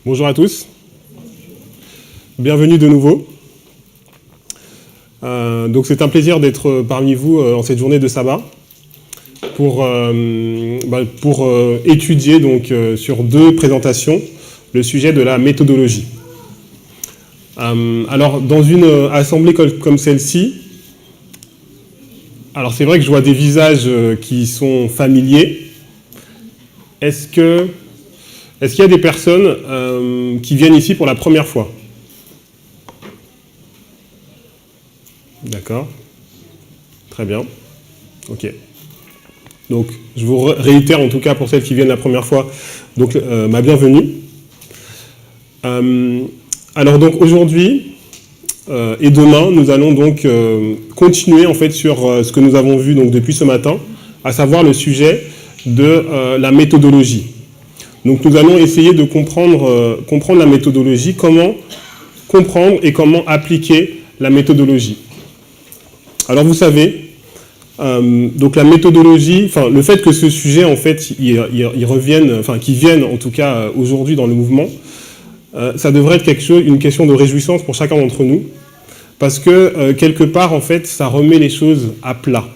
Bonjour à tous, bienvenue de nouveau. Donc c'est un plaisir d'être parmi vous en cette journée de sabbat pour étudier donc, sur 2 présentations le sujet de la méthodologie. Alors dans une assemblée comme celle-ci, alors c'est vrai que je vois des visages qui sont familiers. Est-ce qu'il y a des personnes qui viennent ici pour la première fois? D'accord. Très bien. Ok. Donc, je vous réitère en tout cas pour celles qui viennent la première fois, donc ma bienvenue. Alors donc aujourd'hui et demain, nous allons donc continuer en fait sur ce que nous avons vu donc depuis ce matin, à savoir le sujet de la méthodologie. Donc nous allons essayer de comprendre la méthodologie, comment comprendre et comment appliquer la méthodologie. Alors vous savez, donc la méthodologie, enfin le fait que ce sujet en fait il revienne, enfin qu'il vienne en tout cas aujourd'hui dans le mouvement, ça devrait être une question de réjouissance pour chacun d'entre nous, parce que quelque part en fait ça remet les choses à plat.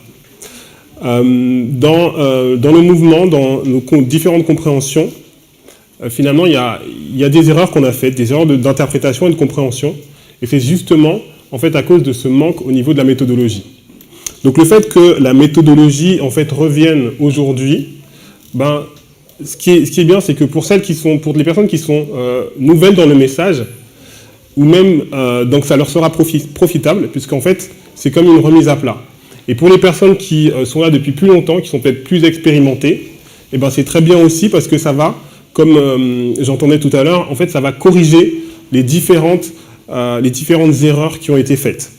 Dans le mouvement, dans nos différentes compréhensions, finalement il y a des erreurs qu'on a faites, des erreurs d'interprétation et de compréhension, et c'est justement en fait à cause de ce manque au niveau de la méthodologie. Donc le fait que la méthodologie en fait revienne aujourd'hui, ce qui est bien, c'est que pour les personnes qui sont nouvelles dans le message, ou même donc ça leur sera profitable, puisqu'en fait c'est comme une remise à plat. Et pour les personnes qui sont là depuis plus longtemps, qui sont peut-être plus expérimentées, et c'est très bien aussi parce que ça va, comme j'entendais tout à l'heure, en fait ça va corriger les différentes erreurs qui ont été faites.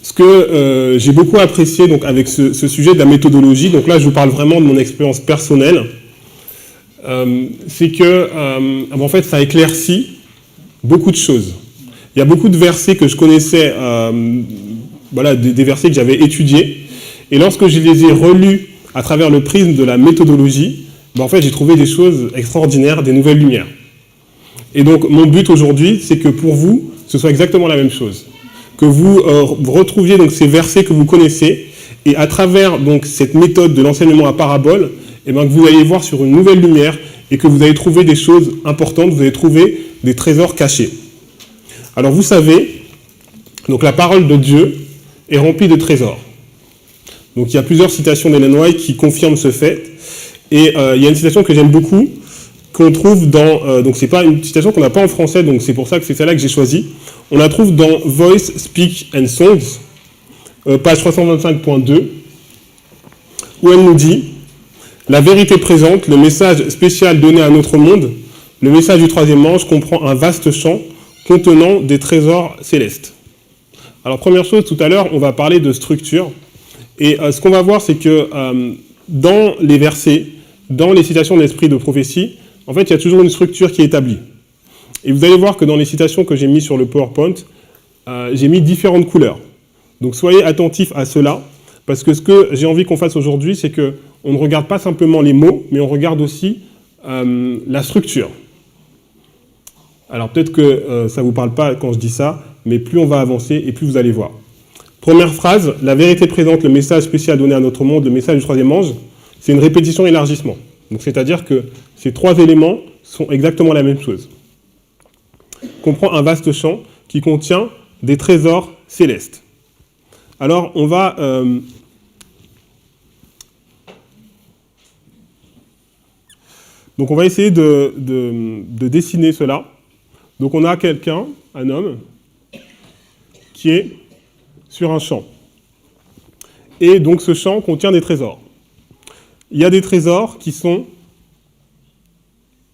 Ce que j'ai beaucoup apprécié donc, avec ce sujet de la méthodologie, donc là je vous parle vraiment de mon expérience personnelle, c'est que en fait ça éclaircit beaucoup de choses. Il y a beaucoup de versets que je connaissais, des versets que j'avais étudiés, et lorsque je les ai relus à travers le prisme de la méthodologie, en fait j'ai trouvé des choses extraordinaires, des nouvelles lumières. Et donc mon but aujourd'hui, c'est que pour vous, ce soit exactement la même chose. Que vous retrouviez donc ces versets que vous connaissez, et à travers donc cette méthode de l'enseignement à parabole, que vous allez voir sur une nouvelle lumière, et que vous allez trouver des choses importantes, vous allez trouver des trésors cachés. Alors vous savez, donc la parole de Dieu est remplie de trésors. Donc il y a plusieurs citations d'Ellen White qui confirment ce fait, et il y a une citation que j'aime beaucoup, qu'on trouve dans... donc c'est pas une citation qu'on n'a pas en français, donc c'est pour ça que c'est celle-là que j'ai choisie. On la trouve dans Voice, Speak and Songs, page 325.2, où elle nous dit « La vérité présente, le message spécial donné à notre monde, le message du troisième ange comprend un vaste champ contenant des trésors célestes. » Alors première chose, tout à l'heure, on va parler de structure, et ce qu'on va voir, c'est que dans les versets, dans les citations de l'esprit de prophétie, en fait, il y a toujours une structure qui est établie. Et vous allez voir que dans les citations que j'ai mises sur le PowerPoint, j'ai mis différentes couleurs. Donc soyez attentifs à cela, parce que ce que j'ai envie qu'on fasse aujourd'hui, c'est qu'on ne regarde pas simplement les mots, mais on regarde aussi la structure. Alors peut-être que ça ne vous parle pas quand je dis ça, mais plus on va avancer et plus vous allez voir. Première phrase, la vérité présente, le message spécial donné à notre monde, le message du troisième ange, c'est une répétition élargissement. Donc c'est-à-dire que ces 3 éléments sont exactement la même chose. Comprend un vaste champ qui contient des trésors célestes. Alors, on va essayer de dessiner cela. Donc, on a quelqu'un, un homme, qui est sur un champ. Et donc, ce champ contient des trésors. Il y a des trésors qui sont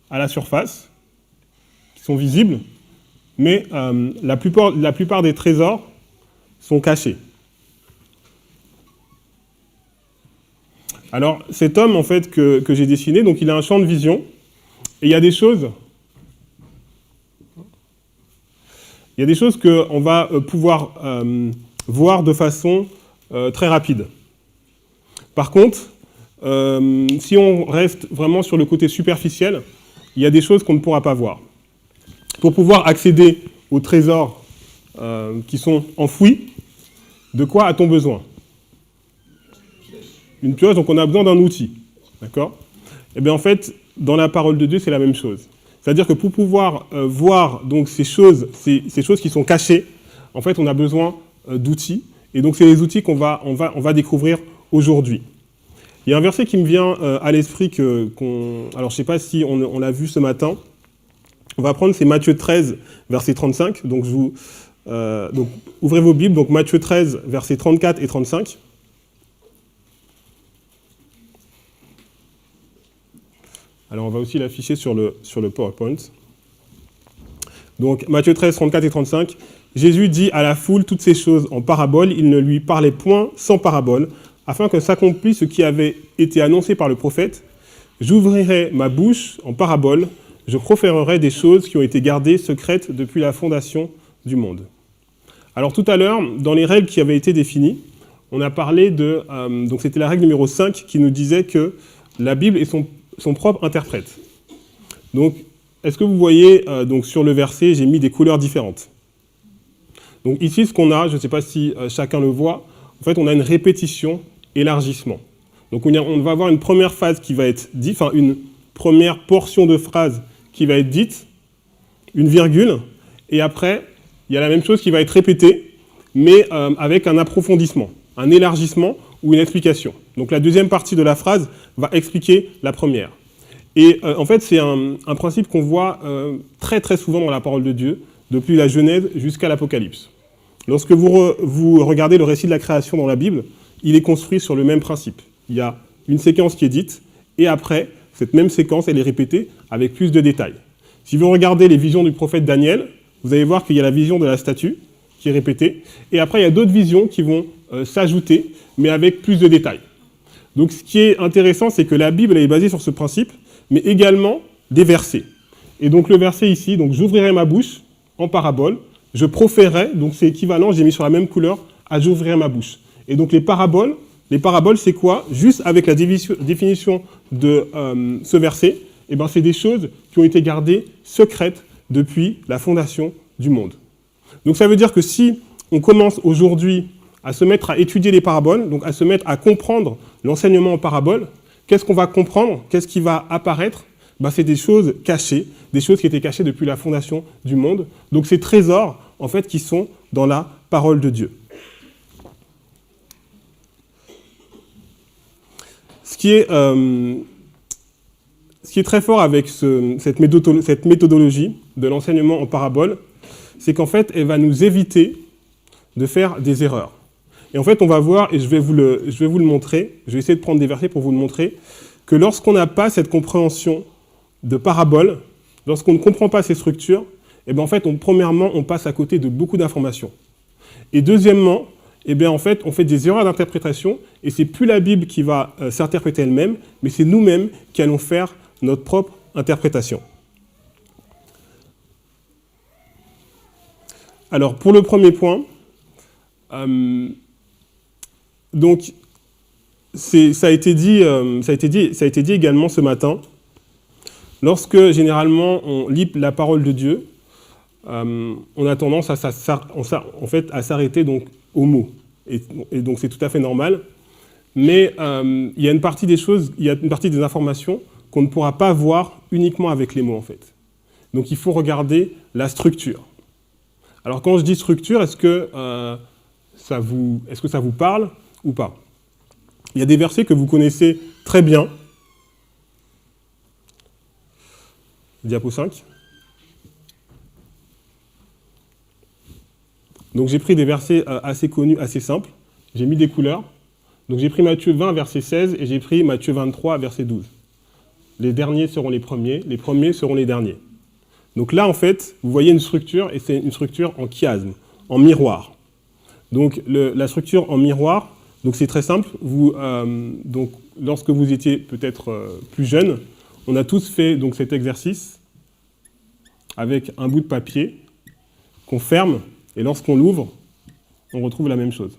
à la surface, qui sont visibles, mais la plupart des trésors sont cachés. Alors, cet homme, en fait, que j'ai dessiné, donc il a un champ de vision, et il y a des choses qu'on va pouvoir voir de façon très rapide. Par contre, si on reste vraiment sur le côté superficiel, il y a des choses qu'on ne pourra pas voir. Pour pouvoir accéder aux trésors qui sont enfouis, de quoi a-t-on besoin? Une pioche, donc on a besoin d'un outil. D'accord? Eh bien en fait, dans la parole de Dieu, c'est la même chose. C'est-à-dire que pour pouvoir voir donc, ces choses qui sont cachées, en fait, on a besoin d'outils. Et donc, c'est les outils qu'on va découvrir aujourd'hui. Il y a un verset qui me vient à l'esprit alors, je ne sais pas si on l'a vu ce matin. On va prendre, c'est Matthieu 13, verset 35. Donc, donc, ouvrez vos Bibles. Donc, Matthieu 13, versets 34 et 35. Alors, on va aussi l'afficher sur le PowerPoint. Donc, Matthieu 13, 34 et 35. Jésus dit à la foule toutes ces choses en parabole. Il ne lui parlait point sans parabole, afin que s'accomplisse ce qui avait été annoncé par le prophète. J'ouvrirai ma bouche en parabole, je proférerai des choses qui ont été gardées secrètes depuis la fondation du monde. Alors, tout à l'heure, dans les règles qui avaient été définies, on a parlé de... donc, c'était la règle numéro 5 qui nous disait que la Bible est son propre interprète. Donc, est-ce que vous voyez, donc sur le verset, j'ai mis des couleurs différentes. Donc ici, ce qu'on a, je ne sais pas si chacun le voit, en fait, on a une répétition, élargissement. Donc on va avoir une première phase qui va être dite, enfin une première portion de phrase qui va être dite, une virgule, et après, il y a la même chose qui va être répétée, mais avec un approfondissement, un élargissement ou une explication. Donc la deuxième partie de la phrase va expliquer la première. Et en fait, c'est un principe qu'on voit très très souvent dans la parole de Dieu, depuis la Genèse jusqu'à l'Apocalypse. Lorsque vous regardez le récit de la création dans la Bible, il est construit sur le même principe. Il y a une séquence qui est dite, et après, cette même séquence, elle est répétée avec plus de détails. Si vous regardez les visions du prophète Daniel, vous allez voir qu'il y a la vision de la statue qui est répétée, et après, il y a d'autres visions qui vont s'ajouter, mais avec plus de détails. Donc, ce qui est intéressant, c'est que la Bible elle est basée sur ce principe, mais également des versets. Et donc, le verset ici, donc, j'ouvrirai ma bouche en parabole, je proférerai, donc c'est équivalent, j'ai mis sur la même couleur, à j'ouvrirai ma bouche. Et donc, les paraboles, c'est quoi? Juste avec la définition de ce verset, eh ben, c'est des choses qui ont été gardées secrètes depuis la fondation du monde. Donc, ça veut dire que si on commence aujourd'hui à se mettre à étudier les paraboles, donc à se mettre à comprendre l'enseignement en parabole, qu'est-ce qu'on va comprendre? Qu'est-ce qui va apparaître? Ben, c'est des choses cachées, des choses qui étaient cachées depuis la fondation du monde. Donc ces trésors, en fait, qui sont dans la parole de Dieu. Ce qui est très fort avec cette méthodologie de l'enseignement en parabole, c'est qu'en fait, elle va nous éviter de faire des erreurs. Et en fait, on va voir, et je vais vous le montrer, je vais essayer de prendre des versets pour vous le montrer, que lorsqu'on n'a pas cette compréhension de parabole, lorsqu'on ne comprend pas ces structures, eh bien en fait, premièrement, on passe à côté de beaucoup d'informations. Et deuxièmement, eh bien en fait, on fait des erreurs d'interprétation, et c'est plus la Bible qui va s'interpréter elle-même, mais c'est nous-mêmes qui allons faire notre propre interprétation. Alors, pour le premier point, donc, ça a été dit également ce matin. Lorsque, généralement, on lit la parole de Dieu, on a tendance à s'arrêter donc aux mots. Et donc, c'est tout à fait normal. Mais il y a une partie des choses, il y a une partie des informations qu'on ne pourra pas voir uniquement avec les mots, en fait. Donc, il faut regarder la structure. Alors, quand je dis structure, est-ce que ça vous parle ou pas? Il y a des versets que vous connaissez très bien. Diapo 5. Donc j'ai pris des versets assez connus, assez simples. J'ai mis des couleurs. Donc j'ai pris Matthieu 20, verset 16, et j'ai pris Matthieu 23, verset 12. Les derniers seront les premiers seront les derniers. Donc là, en fait, vous voyez une structure, et c'est une structure en chiasme, en miroir. Donc la structure en miroir, donc c'est très simple. Donc lorsque vous étiez peut-être plus jeune, on a tous fait donc cet exercice avec un bout de papier qu'on ferme, et lorsqu'on l'ouvre, on retrouve la même chose.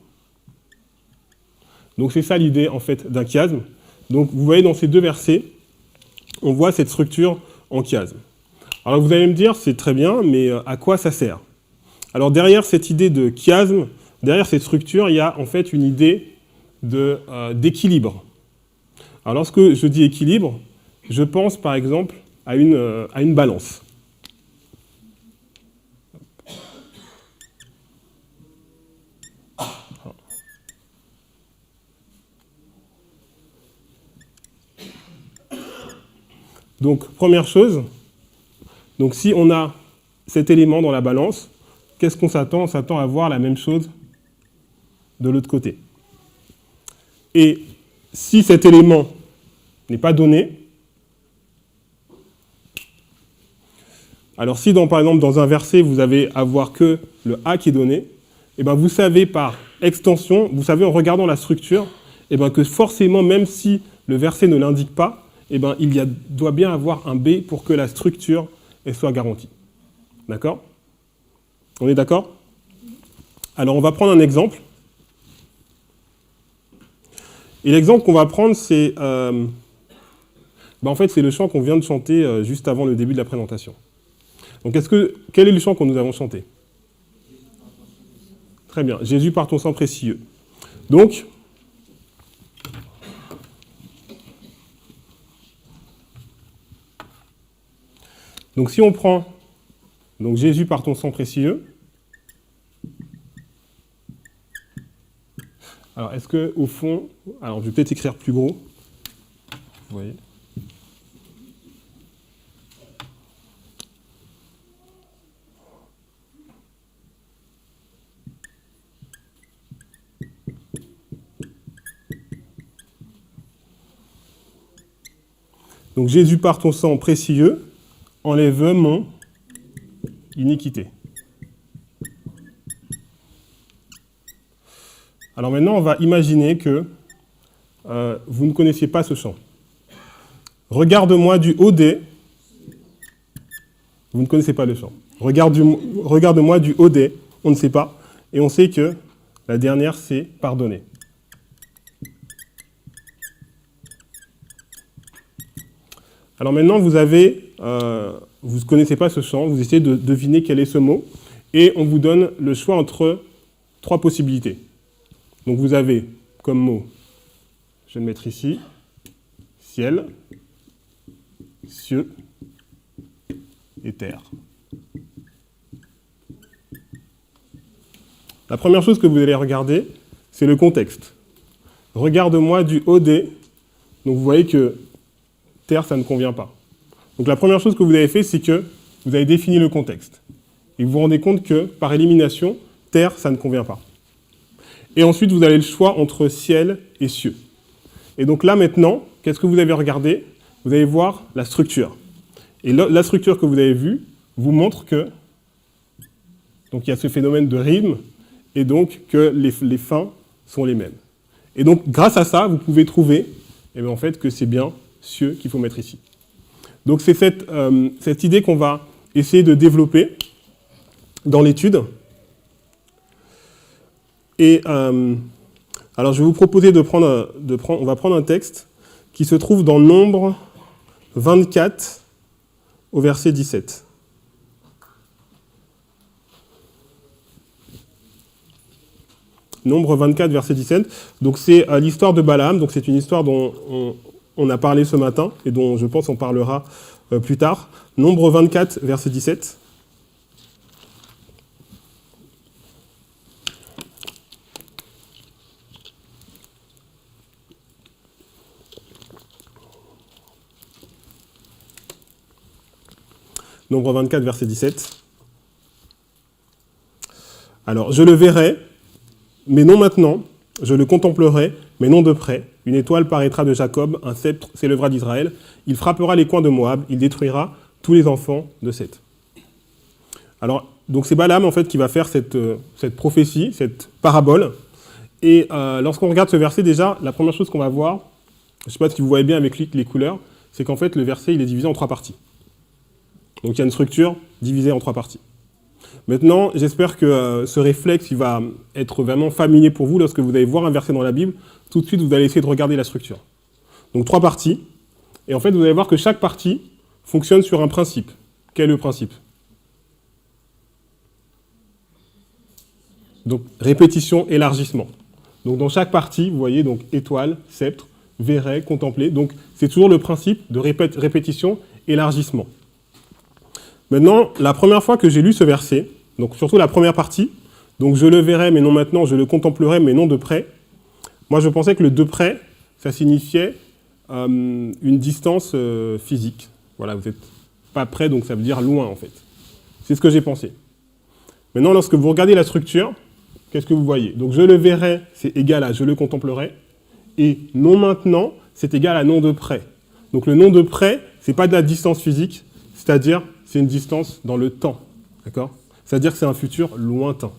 Donc c'est ça l'idée en fait d'un chiasme. Donc vous voyez dans ces deux versets, on voit cette structure en chiasme. Alors vous allez me dire, c'est très bien, mais à quoi ça sert? Alors derrière cette idée de chiasme, derrière cette structure, il y a en fait une idée d'équilibre. Alors lorsque je dis équilibre, je pense par exemple à une balance. Donc première chose, donc si on a cet élément dans la balance, qu'est-ce qu'on s'attend? On s'attend à voir la même chose de l'autre côté. Et si cet élément n'est pas donné, alors si par exemple dans un verset vous avez à voir que le A qui est donné, et bien vous savez par extension, vous savez en regardant la structure, et bien que forcément même si le verset ne l'indique pas, et bien doit bien avoir un B pour que la structure elle soit garantie. D'accord? On est d'accord? Alors on va prendre un exemple. Et l'exemple qu'on va prendre, c'est en fait, c'est le chant qu'on vient de chanter juste avant le début de la présentation. Donc quel est le chant que nous avons chanté? Très bien. Jésus par ton sang précieux. Donc si on prend donc Jésus par ton sang précieux, alors est-ce que au fond, alors je vais peut-être écrire plus gros, vous voyez. Donc Jésus par ton sang précieux enlève mon iniquité. Alors maintenant, on va imaginer que vous ne connaissiez pas ce chant. Regarde-moi du haut des... Vous ne connaissez pas le chant. Regarde-moi du haut des... On ne sait pas. Et on sait que la dernière, c'est pardonner. Alors maintenant, vous ne connaissez pas ce chant, vous essayez de deviner quel est ce mot, et on vous donne le choix entre 3 possibilités. Donc vous avez comme mot, je vais le mettre ici, ciel, cieux et terre. La première chose que vous allez regarder, c'est le contexte. Regarde-moi du haut des... Donc vous voyez que terre, ça ne convient pas. Donc la première chose que vous avez fait, c'est que vous avez défini le contexte. Et vous vous rendez compte que, par élimination, terre, ça ne convient pas. Et ensuite, vous avez le choix entre ciel et cieux. Et donc là, maintenant, qu'est-ce que vous avez regardé? Vous allez voir la structure. Et la structure que vous avez vue vous montre que donc il y a ce phénomène de rythme, et donc que les fins sont les mêmes. Et donc, grâce à ça, vous pouvez trouver en fait, que c'est bien cieux qu'il faut mettre ici. Donc c'est cette idée qu'on va essayer de développer dans l'étude. Et alors je vais vous proposer on va prendre un texte qui se trouve dans Nombre 24 au verset 17. Nombre 24, verset 17. Donc c'est l'histoire de Balaam. Donc c'est une histoire dont on a parlé ce matin et dont je pense on parlera plus tard. Nombre 24, verset 17. Nombre 24, verset 17. Alors, je le verrai, mais non maintenant. Je le contemplerai, mais non de près. Une étoile paraîtra de Jacob, un sceptre s'élèvera d'Israël. Il frappera les coins de Moab, il détruira tous les enfants de Seth. Alors, donc c'est Balaam en fait qui va faire cette prophétie, cette parabole. Et lorsqu'on regarde ce verset, déjà, la première chose qu'on va voir, je ne sais pas si vous voyez bien avec les couleurs, c'est qu'en fait le verset il est divisé en 3 parties. Donc il y a une structure divisée en 3 parties. Maintenant, j'espère que ce réflexe il va être vraiment familier pour vous lorsque vous allez voir un verset dans la Bible. Tout de suite, vous allez essayer de regarder la structure. Donc 3 parties. Et en fait, vous allez voir que chaque partie fonctionne sur un principe. Quel est le principe? Donc, répétition, élargissement. Donc, dans chaque partie, vous voyez, donc, étoile, sceptre, verret, contempler. Donc, c'est toujours le principe de répétition, élargissement. Maintenant, la première fois que j'ai lu ce verset, donc surtout la première partie, donc je le verrai, mais non maintenant, je le contemplerai, mais non de près. Moi, je pensais que le de près, ça signifiait une distance physique. Voilà, vous n'êtes pas près, donc ça veut dire loin, en fait. C'est ce que j'ai pensé. Maintenant, lorsque vous regardez la structure, qu'est-ce que vous voyez? Donc, je le verrai, c'est égal à je le contemplerai. Et non maintenant, c'est égal à non de près. Donc, le non de près, ce n'est pas de la distance physique, c'est-à-dire, c'est une distance dans le temps. D'accord? C'est-à-dire que c'est un futur lointain.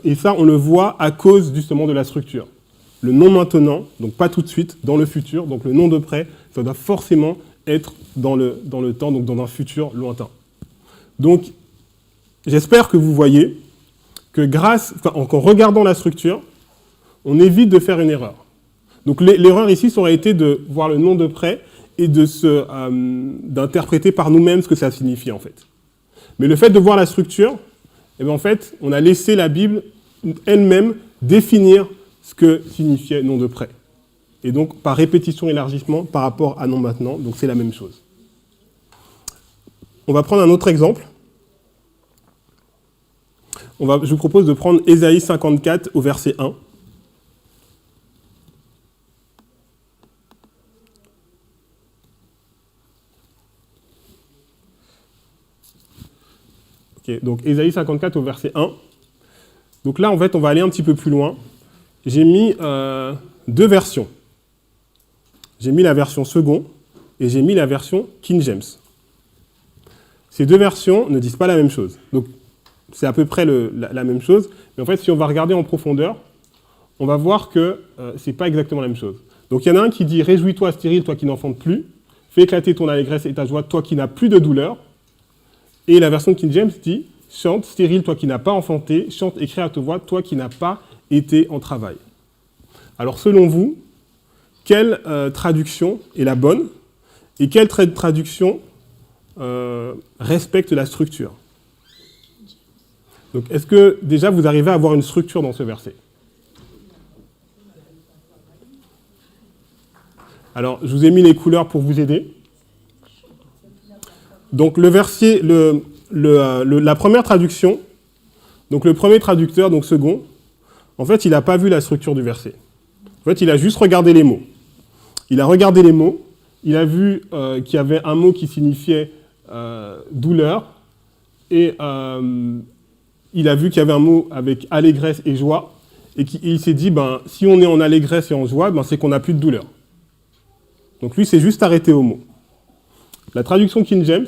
Et ça, on le voit à cause, justement, de la structure. Le non maintenant, donc pas tout de suite, dans le futur, donc le non de près, ça doit forcément être dans le temps, donc dans un futur lointain. Donc, j'espère que vous voyez que en regardant la structure, on évite de faire une erreur. Donc l'erreur ici, ça aurait été de voir le non de près et d'interpréter par nous-mêmes ce que ça signifie en fait. Mais le fait de voir la structure, eh bien, en fait, on a laissé la Bible elle-même définir ce que signifiait non de près. Et donc, par répétition, élargissement, par rapport à non maintenant, donc c'est la même chose. On va prendre un autre exemple. Je vous propose de prendre Ésaïe 54 au verset 1. Okay, donc Ésaïe 54 au verset 1. Donc là, en fait, on va aller un petit peu plus loin. J'ai mis deux versions. J'ai mis la version second et j'ai mis la version King James. Ces deux versions ne disent pas la même chose. Donc, c'est à peu près la même chose. Mais en fait, si on va regarder en profondeur, on va voir que ce n'est pas exactement la même chose. Donc, il y en a un qui dit « Réjouis-toi, stérile, toi qui n'enfantes plus. Fais éclater ton allégresse et ta joie, toi qui n'as plus de douleur. » Et la version King James dit « Chante, stérile, toi qui n'as pas enfanté. Chante et crie à ta voix, toi qui n'as pas été en travail. » Alors, selon vous, quelle traduction est la bonne et quelle traduction respecte la structure? Donc, est-ce que déjà vous arrivez à avoir une structure dans ce verset? Alors, je vous ai mis les couleurs pour vous aider. Donc, le verset, la première traduction, donc le premier traducteur, donc second, en fait, il n'a pas vu la structure du verset. En fait, il a juste regardé les mots. Il a regardé les mots, il a vu qu'il y avait un mot qui signifiait douleur, et il a vu qu'il y avait un mot avec allégresse et joie, et il s'est dit, si on est en allégresse et en joie, c'est qu'on n'a plus de douleur. Donc lui, c'est juste arrêté au mot. La traduction King James,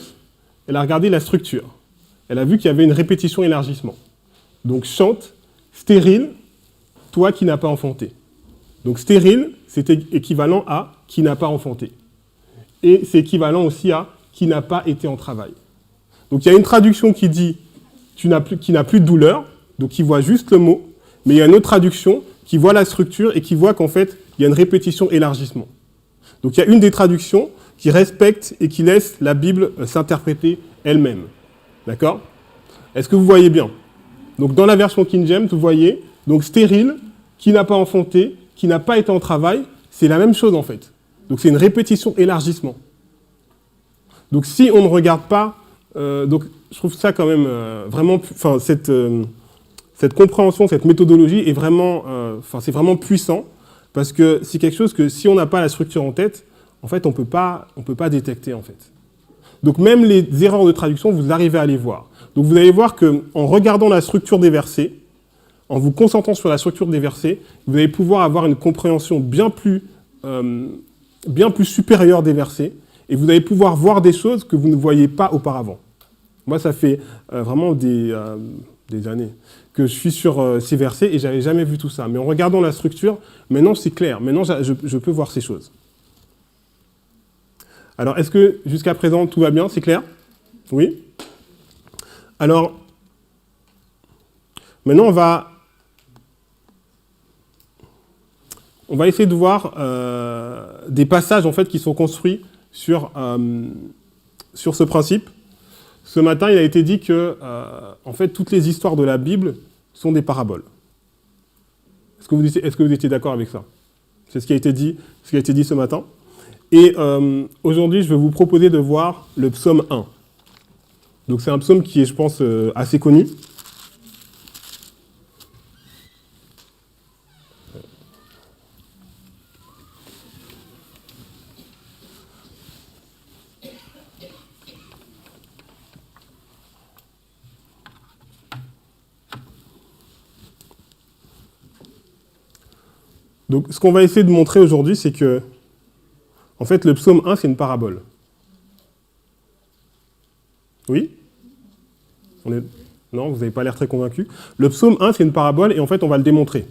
elle a regardé la structure. Elle a vu qu'il y avait une répétition élargissement. Donc chante, stérile, toi qui n'as pas enfanté. Donc stérile, c'est équivalent à qui n'a pas enfanté. Et c'est équivalent aussi à qui n'a pas été en travail. Donc il y a une traduction qui dit qui n'a plus de douleur, donc qui voit juste le mot, mais il y a une autre traduction qui voit la structure et qui voit qu'en fait, il y a une répétition élargissement. Donc il y a une des traductions qui respecte et qui laisse la Bible s'interpréter elle-même. D'accord? Est-ce que vous voyez bien? Donc dans la version King James, vous voyez, donc stérile, qui n'a pas enfanté, qui n'a pas été en travail, c'est la même chose en fait. Donc c'est une répétition élargissement. Donc si on ne regarde pas, donc je trouve ça quand même vraiment, enfin cette compréhension, cette méthodologie est vraiment, c'est vraiment puissant parce que c'est quelque chose que si on n'a pas la structure en tête, en fait on peut pas détecter en fait. Donc même les erreurs de traduction, vous arrivez à les voir. Donc vous allez voir qu'en regardant la structure des versets, en vous concentrant sur la structure des versets, vous allez pouvoir avoir une compréhension bien plus supérieure des versets, et vous allez pouvoir voir des choses que vous ne voyiez pas auparavant. Moi, ça fait vraiment des années que je suis sur ces versets, et je n'avais jamais vu tout ça. Mais en regardant la structure, maintenant c'est clair, maintenant je peux voir ces choses. Alors, est-ce que jusqu'à présent tout va bien, c'est clair? Oui? Alors, maintenant on va essayer de voir des passages en fait qui sont construits sur sur ce principe. Ce matin, il a été dit que, en fait, toutes les histoires de la Bible sont des paraboles. Est-ce que vous étiez d'accord avec ça? C'est ce qui a été dit ce matin. Et aujourd'hui, je vais vous proposer de voir le psaume 1. Donc c'est un psaume qui est, je pense, assez connu. Donc, ce qu'on va essayer de montrer aujourd'hui, c'est que, en fait, le psaume 1, c'est une parabole. Oui? Non, vous n'avez pas l'air très convaincu. Le psaume 1, c'est une parabole, et en fait, on va le démontrer.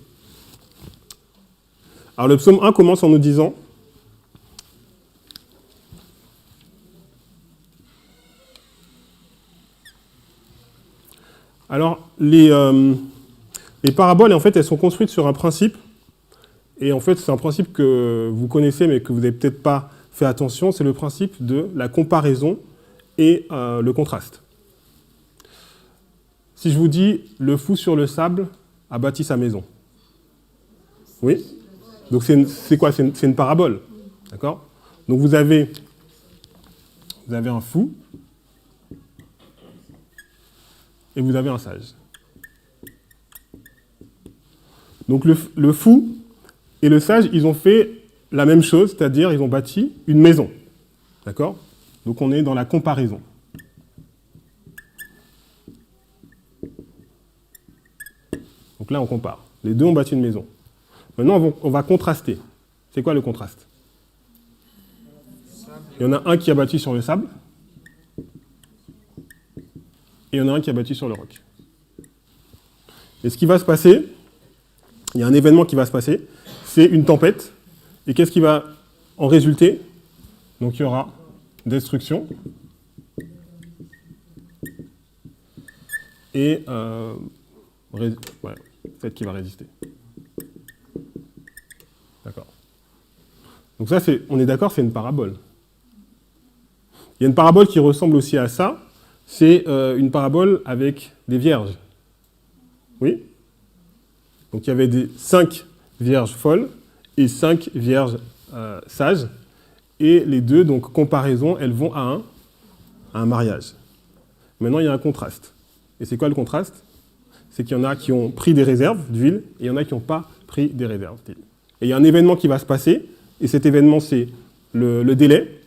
Alors, le psaume 1 commence en nous disant... Alors, les paraboles, en fait, elles sont construites sur un principe. Et en fait, c'est un principe que vous connaissez, mais que vous n'avez peut-être pas fait attention. C'est le principe de la comparaison et le contraste. Si je vous dis « le fou sur le sable a bâti sa maison ». Oui? Donc c'est quoi? C'est une parabole. D'accord? Donc vous avez un fou et vous avez un sage. Donc le fou et le sage, ils ont fait la même chose, c'est-à-dire ils ont bâti une maison. D'accord? Donc on est dans la comparaison. Donc là, on compare. Les deux ont bâti une maison. Maintenant, on va contraster. C'est quoi le contraste? Il y en a un qui a bâti sur le sable, et il y en a un qui a bâti sur le roc. Et ce qui va se passer, il y a un événement qui va se passer, c'est une tempête. Et qu'est-ce qui va en résulter? Donc il y aura destruction et celle qui va résister. D'accord. Donc ça, on est d'accord, c'est une parabole. Il y a une parabole qui ressemble aussi à ça, c'est une parabole avec des vierges. Oui? Donc il y avait 5 vierges folles et 5 vierges sages. Et les deux, donc comparaison, elles vont à un mariage. Maintenant, il y a un contraste. Et c'est quoi le contraste? C'est qu'il y en a qui ont pris des réserves d'huile et il y en a qui n'ont pas pris des réserves d'huile. Et il y a un événement qui va se passer, et cet événement, c'est le délai.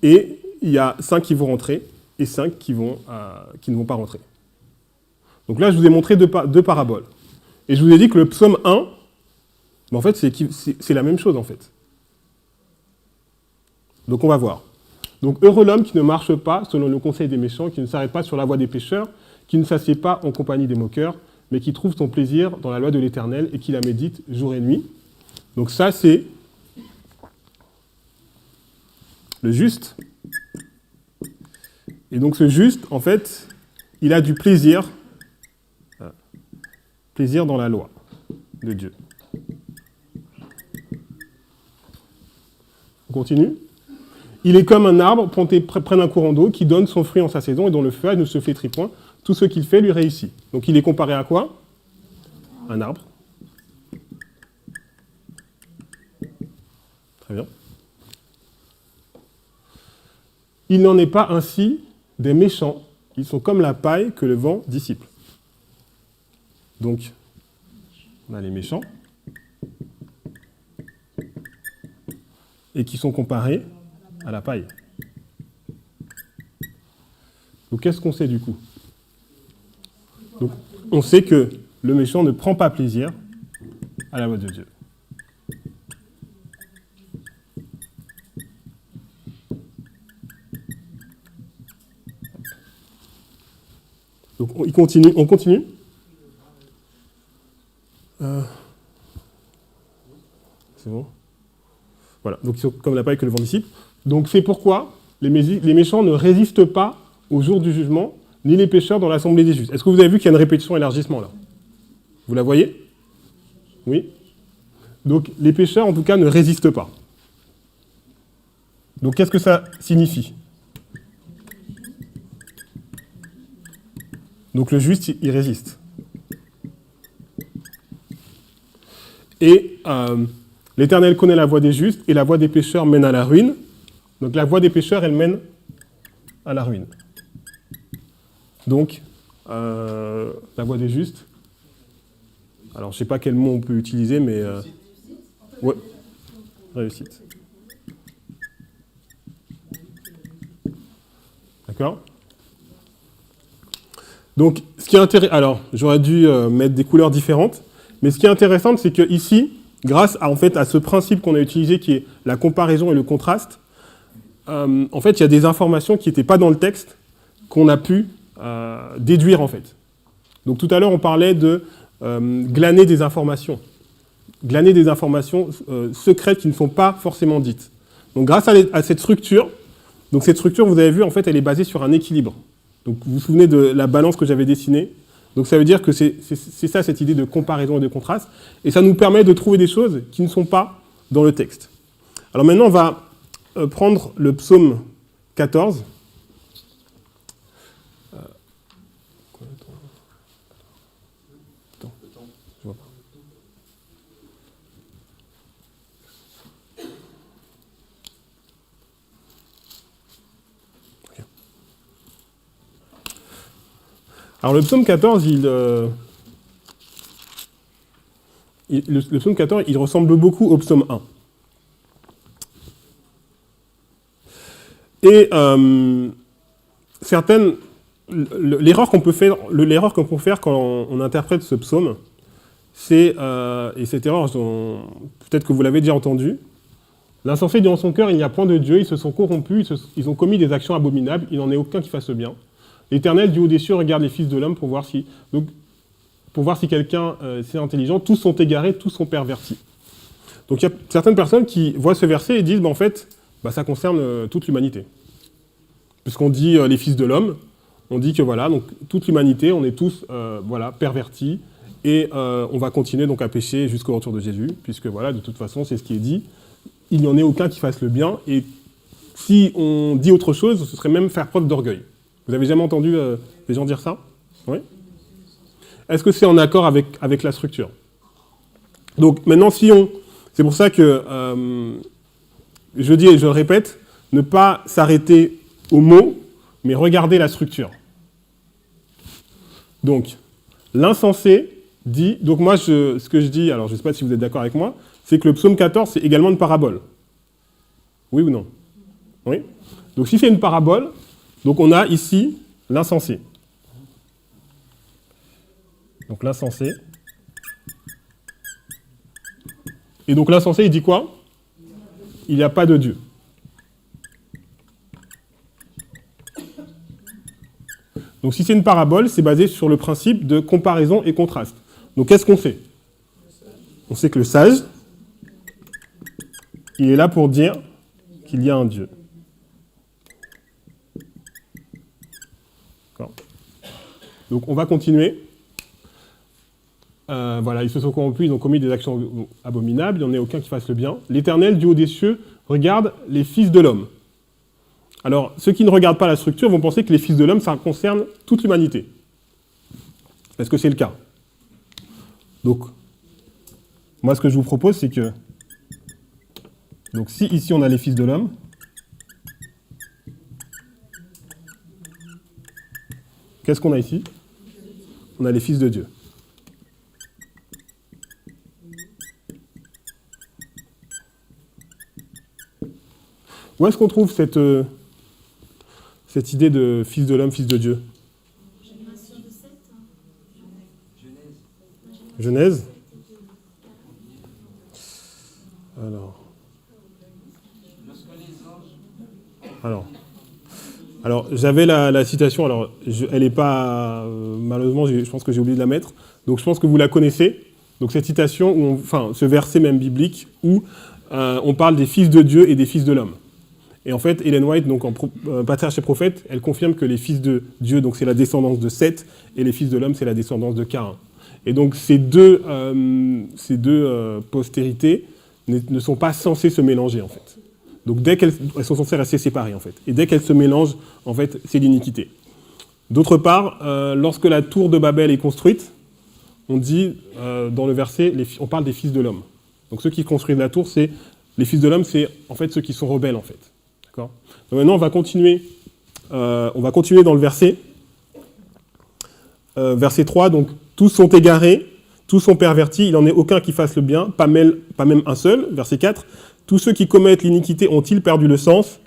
Et il y a 5 qui vont rentrer et 5 qui ne vont pas rentrer. Donc là, je vous ai montré deux paraboles. Et je vous ai dit que le psaume 1, en fait, c'est la même chose, en fait. Donc on va voir. Donc heureux l'homme qui ne marche pas selon le conseil des méchants, qui ne s'arrête pas sur la voie des pécheurs, qui ne s'assied pas en compagnie des moqueurs, mais qui trouve son plaisir dans la loi de l'Éternel et qui la médite jour et nuit. Donc ça, c'est le juste. Et donc ce juste, en fait, il a du plaisir dans la loi de Dieu. On continue. Il est comme un arbre planté près d'un courant d'eau qui donne son fruit en sa saison et dont le feuillage ne se flétrit point. Tout ce qu'il fait lui réussit. Donc il est comparé à quoi? Un arbre. Très bien. Il n'en est pas ainsi des méchants. Ils sont comme la paille que le vent dissipe. Donc, on a les méchants. Et qui sont comparés à la paille. Donc qu'est-ce qu'on sait du coup? Donc, on sait que le méchant ne prend pas plaisir à la loi de Dieu. Donc on continue. C'est bon? Voilà, donc comme la paille que le vent dissipe. Donc c'est pourquoi les méchants ne résistent pas au jour du jugement, ni les pécheurs dans l'assemblée des justes. Est-ce que vous avez vu qu'il y a une répétition élargissement là? Vous la voyez? Oui? Donc les pécheurs en tout cas ne résistent pas. Donc qu'est-ce que ça signifie? Donc le juste, il résiste. Et l'Éternel connaît la voie des justes, et la voie des pécheurs mène à la ruine. Donc la voie des pécheurs, elle mène à la ruine. Donc, la voie des justes. Alors, je ne sais pas quel mot on peut utiliser, mais... ouais, réussite. D'accord ? Donc, ce qui est intéressant... Alors, j'aurais dû mettre des couleurs différentes, mais ce qui est intéressant, c'est que ici, grâce à, en fait, à ce principe qu'on a utilisé, qui est la comparaison et le contraste, en fait, il y a des informations qui n'étaient pas dans le texte, qu'on a pu déduire, en fait. Donc, tout à l'heure, on parlait de glaner des informations secrètes qui ne sont pas forcément dites. Donc, grâce à cette structure, vous avez vu, en fait, elle est basée sur un équilibre. Donc, vous vous souvenez de la balance que j'avais dessinée. Donc, ça veut dire que c'est ça, cette idée de comparaison et de contraste. Et ça nous permet de trouver des choses qui ne sont pas dans le texte. Alors maintenant, on va prendre le psaume 14. Attends, je vois pas. Okay. Alors le psaume 14, le psaume 14, il ressemble beaucoup au psaume 1. Et l'erreur qu'on peut faire quand on interprète ce psaume, c'est, et cette erreur, peut-être que vous l'avez déjà entendue, l'insensé dit en son cœur, il n'y a point de Dieu, ils se sont corrompus, ils ont commis des actions abominables, il n'en est aucun qui fasse le bien. L'Éternel du haut des cieux regarde les fils de l'homme pour voir si quelqu'un c'est intelligent, tous sont égarés, tous sont pervertis. Donc il y a certaines personnes qui voient ce verset et disent, en fait, ça concerne toute l'humanité. Puisqu'on dit les fils de l'homme, on dit que voilà, donc toute l'humanité, on est tous pervertis, et on va continuer donc à pécher jusqu'au retour de Jésus, puisque voilà, de toute façon, c'est ce qui est dit, il n'y en ait aucun qui fasse le bien, et si on dit autre chose, ce serait même faire preuve d'orgueil. Vous avez jamais entendu des gens dire ça ? Oui ? Est-ce que c'est en accord avec la structure ? Donc maintenant, c'est pour ça que je dis et je le répète, ne pas s'arrêter aux mots, mais regarder la structure. Donc, l'insensé dit... Donc moi, ce que je dis, alors je ne sais pas si vous êtes d'accord avec moi, c'est que le psaume 14, c'est également une parabole. Oui ou non ? Oui ? Donc si c'est une parabole, donc on a ici l'insensé. Donc l'insensé. Et donc l'insensé, il dit quoi ? Il n'y a pas de Dieu. Donc si c'est une parabole, c'est basé sur le principe de comparaison et contraste. Donc qu'est-ce qu'on sait ? On sait que le sage, il est là pour dire qu'il y a un Dieu. D'accord. Donc on va continuer. Ils se sont corrompus, ils ont commis des actions abominables, il n'y en a aucun qui fasse le bien. L'Éternel, du haut des cieux, regarde les fils de l'homme. Alors, ceux qui ne regardent pas la structure vont penser que les fils de l'homme, ça concerne toute l'humanité. Est-ce que c'est le cas ? Donc, moi, ce que je vous propose, c'est que... Donc, si ici, on a les fils de l'homme, qu'est-ce qu'on a ici ? On a les fils de Dieu. Où est-ce qu'on trouve cette idée de fils de l'homme, fils de Dieu ? Genèse. Alors, j'avais la citation, alors elle n'est pas, malheureusement, je pense que j'ai oublié de la mettre, donc je pense que vous la connaissez. Donc cette citation, ce verset même biblique, où on parle des fils de Dieu et des fils de l'homme. Et en fait, Ellen White, donc en Patriarche et Prophète, elle confirme que les fils de Dieu, donc c'est la descendance de Seth, et les fils de l'homme, c'est la descendance de Caïn. Et donc ces deux postérités ne sont pas censées se mélanger, en fait. Donc dès qu'elles sont censées rester séparées, en fait. Et dès qu'elles se mélangent, en fait, c'est l'iniquité. D'autre part, lorsque la tour de Babel est construite, on dit dans le verset, on parle des fils de l'homme. Donc ceux qui construisent la tour, c'est les fils de l'homme, c'est en fait ceux qui sont rebelles en fait. D'accord ? Donc maintenant, on va continuer dans le verset. Verset 3, donc tous sont égarés, tous sont pervertis, il n'en est aucun qui fasse le bien, pas même un seul. Verset 4, tous ceux qui commettent l'iniquité ont-ils perdu le sens ?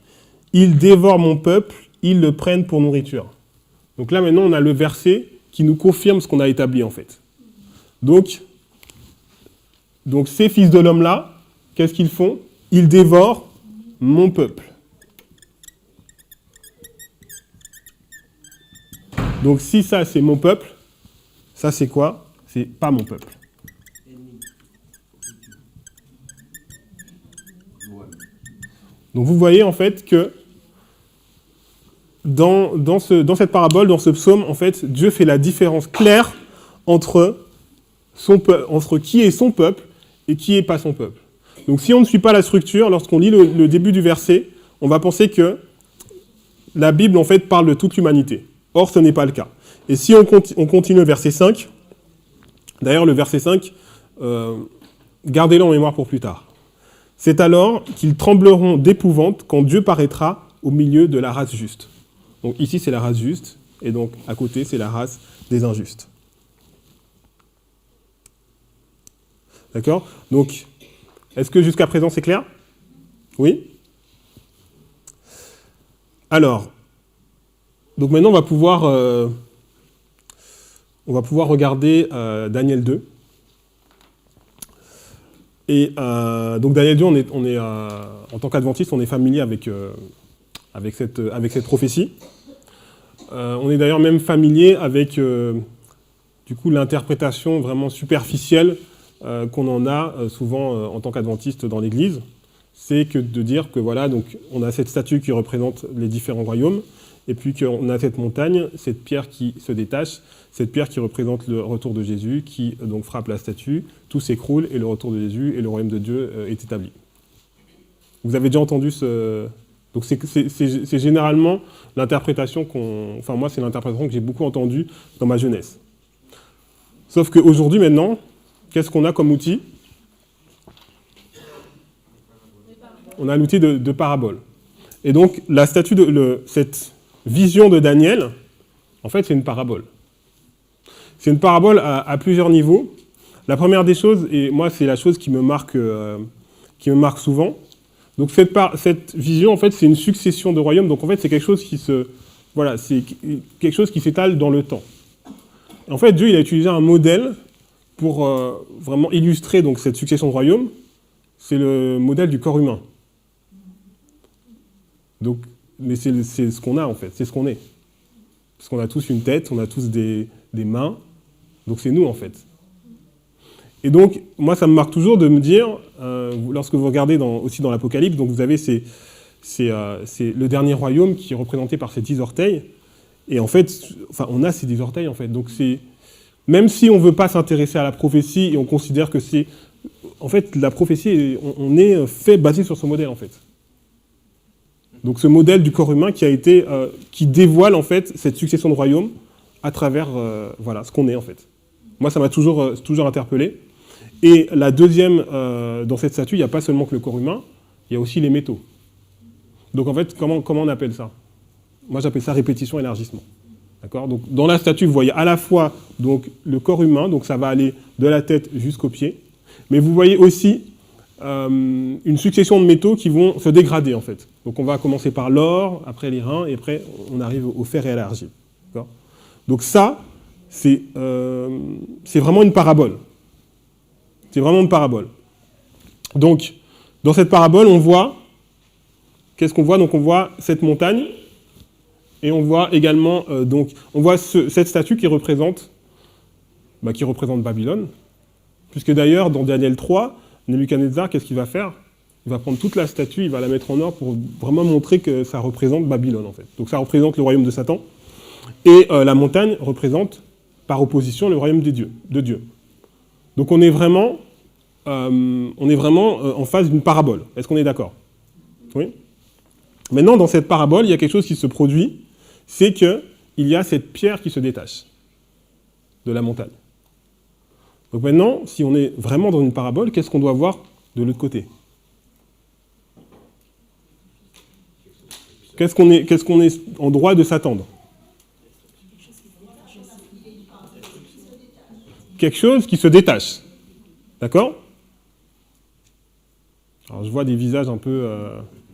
Ils dévorent mon peuple, ils le prennent pour nourriture. Donc là maintenant, on a le verset qui nous confirme ce qu'on a établi en fait. Donc ces fils de l'homme-là, qu'est-ce qu'ils font ? Ils dévorent mon peuple. Donc si ça c'est mon peuple, ça c'est quoi ? C'est pas mon peuple. Donc vous voyez en fait que dans cette parabole, dans ce psaume, en fait, Dieu fait la différence claire entre qui est son peuple et qui n'est pas son peuple. Donc si on ne suit pas la structure, lorsqu'on lit le début du verset, on va penser que la Bible en fait parle de toute l'humanité. Or, ce n'est pas le cas. Et si on continue le verset 5, d'ailleurs le verset 5, gardez-le en mémoire pour plus tard. C'est alors qu'ils trembleront d'épouvante quand Dieu paraîtra au milieu de la race juste. Donc ici c'est la race juste, et donc à côté c'est la race des injustes. D'accord ? Donc, est-ce que jusqu'à présent c'est clair ? Oui ? Alors, donc maintenant on va pouvoir regarder Daniel 2. Et donc Daniel 2, on est en tant qu'adventiste, on est familier avec cette prophétie. On est d'ailleurs même familier avec du coup l'interprétation vraiment superficielle qu'on en a souvent en tant qu'adventiste dans l'Église. C'est que de dire que voilà, donc on a cette statue qui représente les différents royaumes, et puis qu'on a cette montagne, cette pierre qui se détache, cette pierre qui représente le retour de Jésus, qui donc frappe la statue, tout s'écroule, et le retour de Jésus et le royaume de Dieu est établi. Vous avez déjà entendu ce... Donc c'est généralement l'interprétation Enfin moi, c'est l'interprétation que j'ai beaucoup entendue dans ma jeunesse. Sauf qu'aujourd'hui, maintenant, qu'est-ce qu'on a comme outil ? On a l'outil de parabole. Et donc, la statue cette vision de Daniel, en fait, c'est une parabole. C'est une parabole à plusieurs niveaux. La première des choses, et moi, c'est la chose qui me marque souvent. Donc, cette vision, en fait, c'est une succession de royaumes. Donc, en fait, c'est quelque chose c'est quelque chose qui s'étale dans le temps. En fait, Dieu, il a utilisé un modèle pour vraiment illustrer donc, cette succession de royaumes. C'est le modèle du corps humain. Donc, mais c'est ce qu'on a en fait, c'est ce qu'on est. Parce qu'on a tous une tête, on a tous des mains, donc c'est nous en fait. Et donc, moi ça me marque toujours de me dire, lorsque vous regardez aussi dans l'Apocalypse, donc vous avez c'est le dernier royaume qui est représenté par ces 10 orteils, et en fait, on a ces 10 orteils en fait, donc c'est... Même si on ne veut pas s'intéresser à la prophétie, et on considère que c'est... En fait, la prophétie, on est fait basé sur ce modèle en fait. Donc ce modèle du corps humain qui dévoile en fait cette succession de royaumes à travers ce qu'on est en fait. Moi ça m'a toujours interpellé. Et la deuxième, dans cette statue, il n'y a pas seulement que le corps humain, il y a aussi les métaux. Donc en fait, comment on appelle ça ? Moi j'appelle ça répétition, élargissement. D'accord ? Donc dans la statue, vous voyez à la fois donc, le corps humain, donc ça va aller de la tête jusqu'aux pieds, mais vous voyez aussi une succession de métaux qui vont se dégrader en fait. Donc on va commencer par l'or, après les reins, et après on arrive au fer et à l'argile. D'accord ? Donc ça, c'est vraiment une parabole. C'est vraiment une parabole. Donc, dans cette parabole, on voit... Qu'est-ce qu'on voit ? Donc on voit cette montagne, et on voit également... on voit cette statue qui représente Babylone, puisque d'ailleurs, dans Daniel 3, Nebuchadnezzar, qu'est-ce qu'il va faire ? Il va prendre toute la statue, il va la mettre en or pour vraiment montrer que ça représente Babylone, en fait. Donc ça représente le royaume de Satan. Et la montagne représente, par opposition, le royaume de Dieu. Donc on est vraiment en face d'une parabole. Est-ce qu'on est d'accord ? Oui ? Maintenant, dans cette parabole, il y a quelque chose qui se produit, c'est qu'il il y a cette pierre qui se détache de la montagne. Donc maintenant, si on est vraiment dans une parabole, qu'est-ce qu'on doit voir de l'autre côté? Qu'est-ce qu'on est en droit de s'attendre? Quelque chose qui se détache. D'accord? Alors je vois des visages un peu...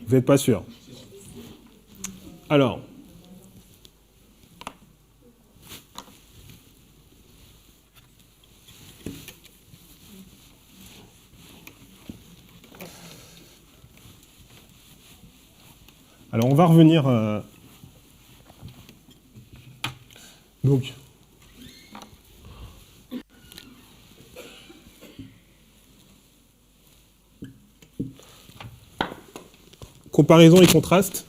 vous n'êtes pas sûr. Alors... Alors, on va revenir... Donc... Comparaison et contraste.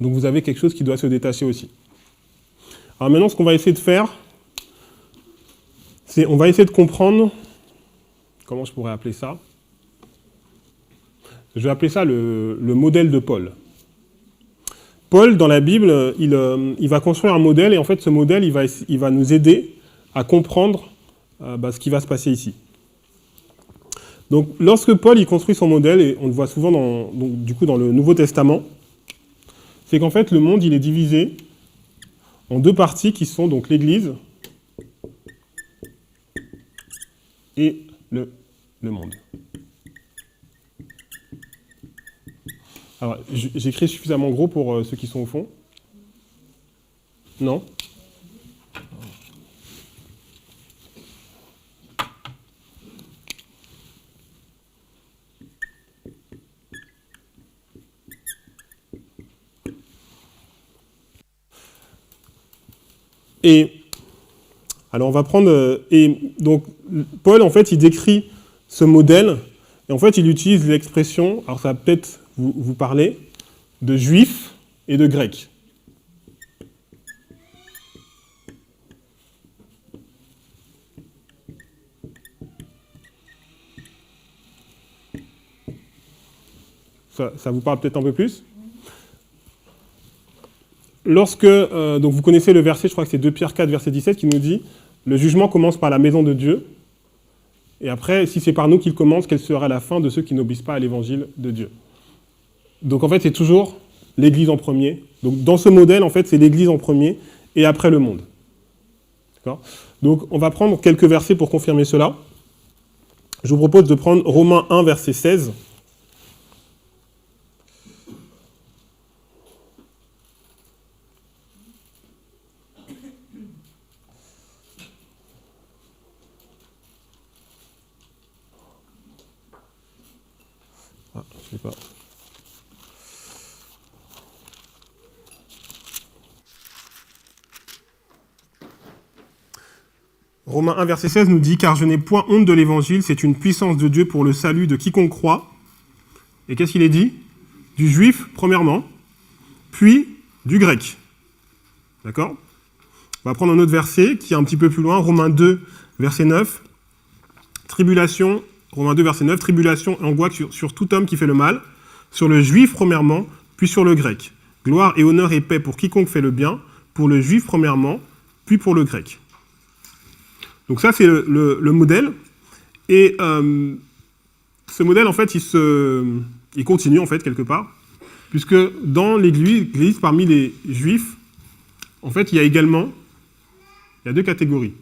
Donc, vous avez quelque chose qui doit se détacher aussi. Alors maintenant, ce qu'on va essayer de faire, c'est on va essayer de comprendre... Comment je pourrais appeler ça? Je vais appeler ça le modèle de Paul. Paul, dans la Bible, il va construire un modèle, et en fait, ce modèle, il va nous aider à comprendre ce qui va se passer ici. Donc, lorsque Paul il construit son modèle, et on le voit souvent dans le Nouveau Testament, c'est qu'en fait, le monde, il est divisé en deux parties qui sont donc l'Église et le monde. Alors, j'écris suffisamment gros pour ceux qui sont au fond? Non? Et alors on va prendre... et donc Paul, en fait, il décrit ce modèle, et en fait, il utilise l'expression, alors ça va peut-être vous parler, de juifs et de grecs. Ça vous parle peut-être un peu plus? Lorsque, donc vous connaissez le verset, je crois que c'est 2 Pierre 4, verset 17, qui nous dit « Le jugement commence par la maison de Dieu, et après, si c'est par nous qu'il commence, quelle sera la fin de ceux qui n'obéissent pas à l'évangile de Dieu ?» Donc en fait, c'est toujours l'Église en premier. Donc dans ce modèle, en fait, c'est l'Église en premier, et après le monde. D'accord? Donc on va prendre quelques versets pour confirmer cela. Je vous propose de prendre Romains 1, verset 16. Ah, je ne sais pas. Romains 1, verset 16 nous dit « Car je n'ai point honte de l'évangile, c'est une puissance de Dieu pour le salut de quiconque croit. » Et qu'est-ce qu'il est dit? Du juif, premièrement, puis du grec. D'accord? On va prendre un autre verset qui est un petit peu plus loin, Romains 2, verset 9. Tribulation, Romains 2, verset 9, tribulation et angoisse sur tout homme qui fait le mal, sur le juif premièrement, puis sur le grec. Gloire et honneur et paix pour quiconque fait le bien, pour le juif premièrement, puis pour le grec. Donc ça, c'est le modèle. Et ce modèle, en fait, il continue, en fait, quelque part, puisque dans l'Église, parmi les Juifs, en fait, il y a 2 catégories.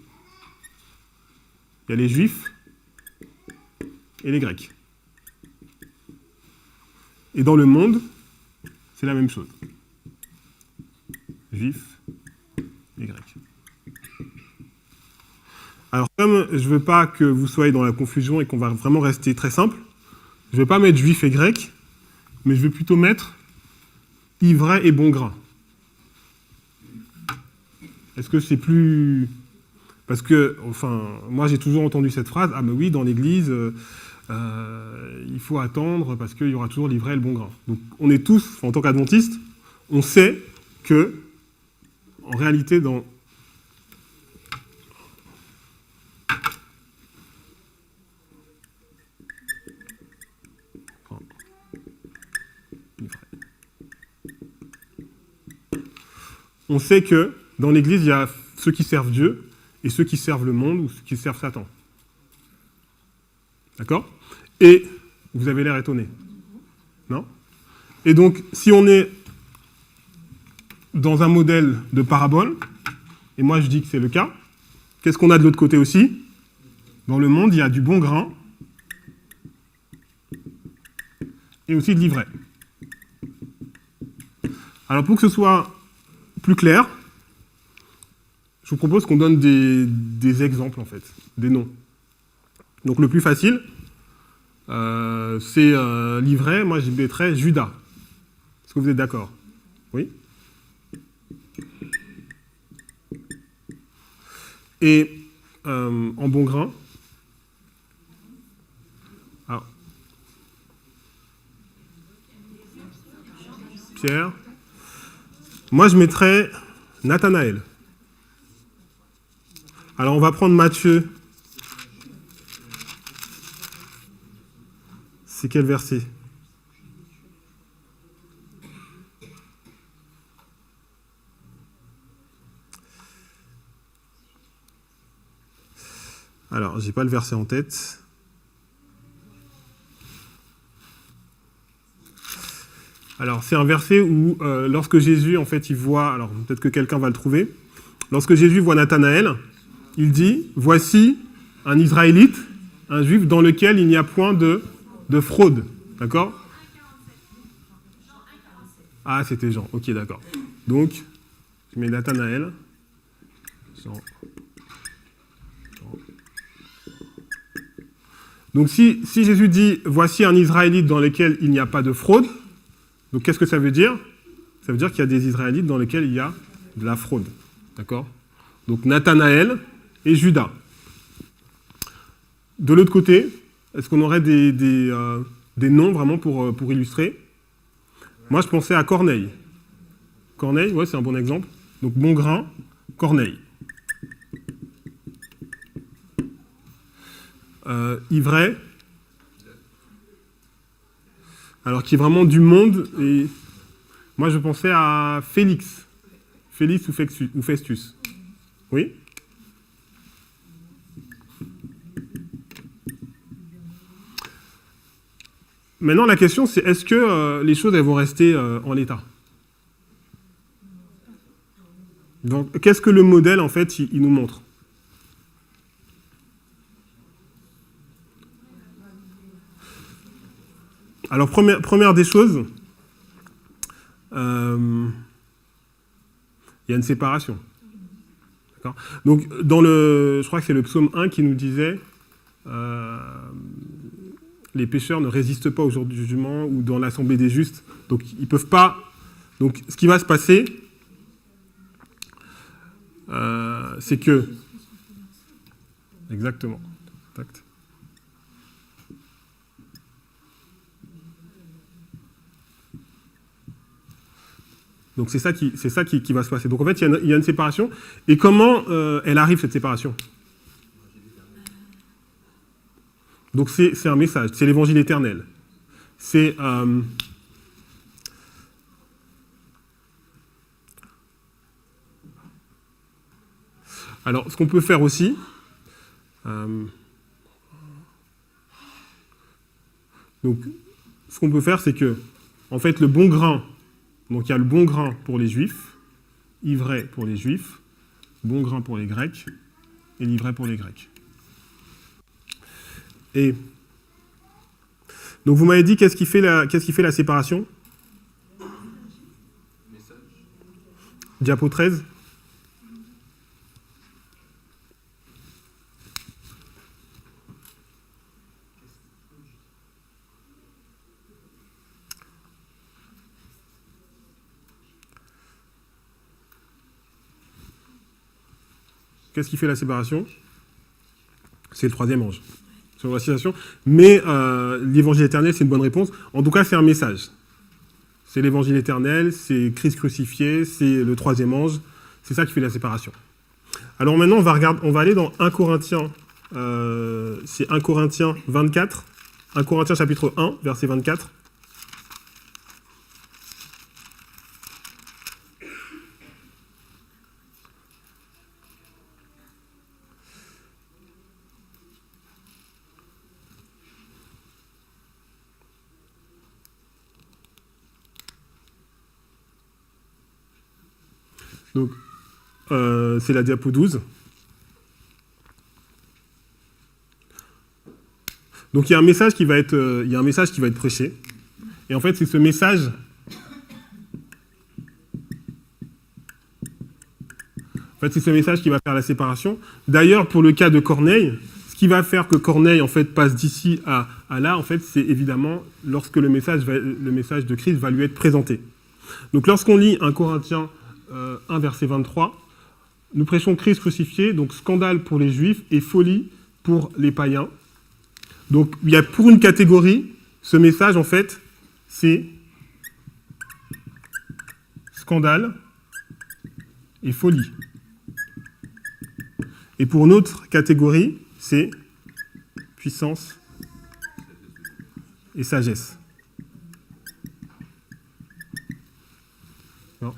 Il y a les Juifs et les Grecs. Et dans le monde, c'est la même chose. Juifs et Grecs. Alors, comme je ne veux pas que vous soyez dans la confusion et qu'on va vraiment rester très simple, je ne vais pas mettre juif et grec, mais je vais plutôt mettre ivraie et bon grain. Est-ce que c'est plus... Parce que, enfin, moi j'ai toujours entendu cette phrase, ah mais oui, dans l'église, il faut attendre parce qu'il y aura toujours l'ivraie et le bon grain. Donc on est tous, en tant qu'adventistes, on sait que, en réalité, dans... on sait que dans l'Église, il y a ceux qui servent Dieu et ceux qui servent le monde ou ceux qui servent Satan. D'accord? Et vous avez l'air étonné. Non? Et donc, si on est dans un modèle de parabole, et moi je dis que c'est le cas, qu'est-ce qu'on a de l'autre côté aussi? Dans le monde, il y a du bon grain et aussi de l'ivraie. Alors pour que ce soit plus clair, je vous propose qu'on donne des exemples en fait, des noms. Donc le plus facile, c'est l'ivraie, moi je mettrais Judas. Est-ce que vous êtes d'accord? Oui? Et en bon grain, alors, Pierre, moi je mettrais Nathanaël. Alors on va prendre Matthieu. C'est quel verset? Alors, j'ai pas le verset en tête. Alors, c'est un verset où, lorsque Jésus, en fait, il voit, alors peut-être que quelqu'un va le trouver, lorsque Jésus voit Nathanaël, il dit, voici un Israélite, un Juif dans lequel il n'y a point de fraude. D'accord? Ah, c'était Jean. Ok, d'accord. Donc, je mets Nathanaël. Jean. Donc si Jésus dit « Voici un Israélite dans lequel il n'y a pas de fraude », donc qu'est-ce que ça veut dire? Ça veut dire qu'il y a des Israélites dans lesquels il y a de la fraude. D'accord? Donc Nathanaël et Judas. De l'autre côté, est-ce qu'on aurait des noms vraiment pour illustrer? Moi, je pensais à Corneille. Corneille, ouais, c'est un bon exemple. Donc bon grain, Corneille. Ivraie, alors qui est vraiment du monde, et moi je pensais à Félix ou Festus. Oui? Maintenant la question c'est est-ce que les choses elles vont rester en l'état? Donc qu'est-ce que le modèle en fait il nous montre? Alors, première des choses, il y a une séparation. D'accord? Donc, je crois que c'est le psaume 1 qui nous disait les pécheurs ne résistent pas au jour du jugement ou dans l'assemblée des justes. Donc, ils ne peuvent pas. Donc, ce qui va se passer, c'est que. Exactement. Tact. Donc c'est ça qui va se passer. Donc en fait, il y a une séparation. Et comment elle arrive, cette séparation? Donc c'est un message, c'est l'évangile éternel. C'est... Alors, ce qu'on peut faire aussi... Donc, ce qu'on peut faire, c'est que, en fait, le bon grain... Donc il y a le bon grain pour les juifs, ivraie pour les juifs, bon grain pour les grecs, et l'ivraie pour les grecs. Et donc vous m'avez dit qu'est-ce qui fait la séparation? Diapo 13. Qu'est-ce qui fait la séparation? C'est le troisième ange. Sur la citation. Mais l'évangile éternel, c'est une bonne réponse. En tout cas, c'est un message. C'est l'évangile éternel, c'est Christ crucifié, c'est le troisième ange. C'est ça qui fait la séparation. Alors maintenant, on va aller dans 1 Corinthiens. C'est 1 Corinthiens 24. 1 Corinthiens chapitre 1, verset 24. Donc, c'est la diapo 12. Donc il y a un message qui va être prêché. Et en fait, c'est ce message qui va faire la séparation. D'ailleurs, pour le cas de Corneille, ce qui va faire que Corneille en fait passe d'ici à là, en fait, c'est évidemment lorsque le message de Christ va lui être présenté. Donc lorsqu'on lit 1 Corinthiens 1 verset 23, nous prêchons Christ crucifié, donc scandale pour les Juifs et folie pour les païens. Donc, il y a pour une catégorie, ce message, en fait, c'est scandale et folie. Et pour une autre catégorie, c'est puissance et sagesse. Non.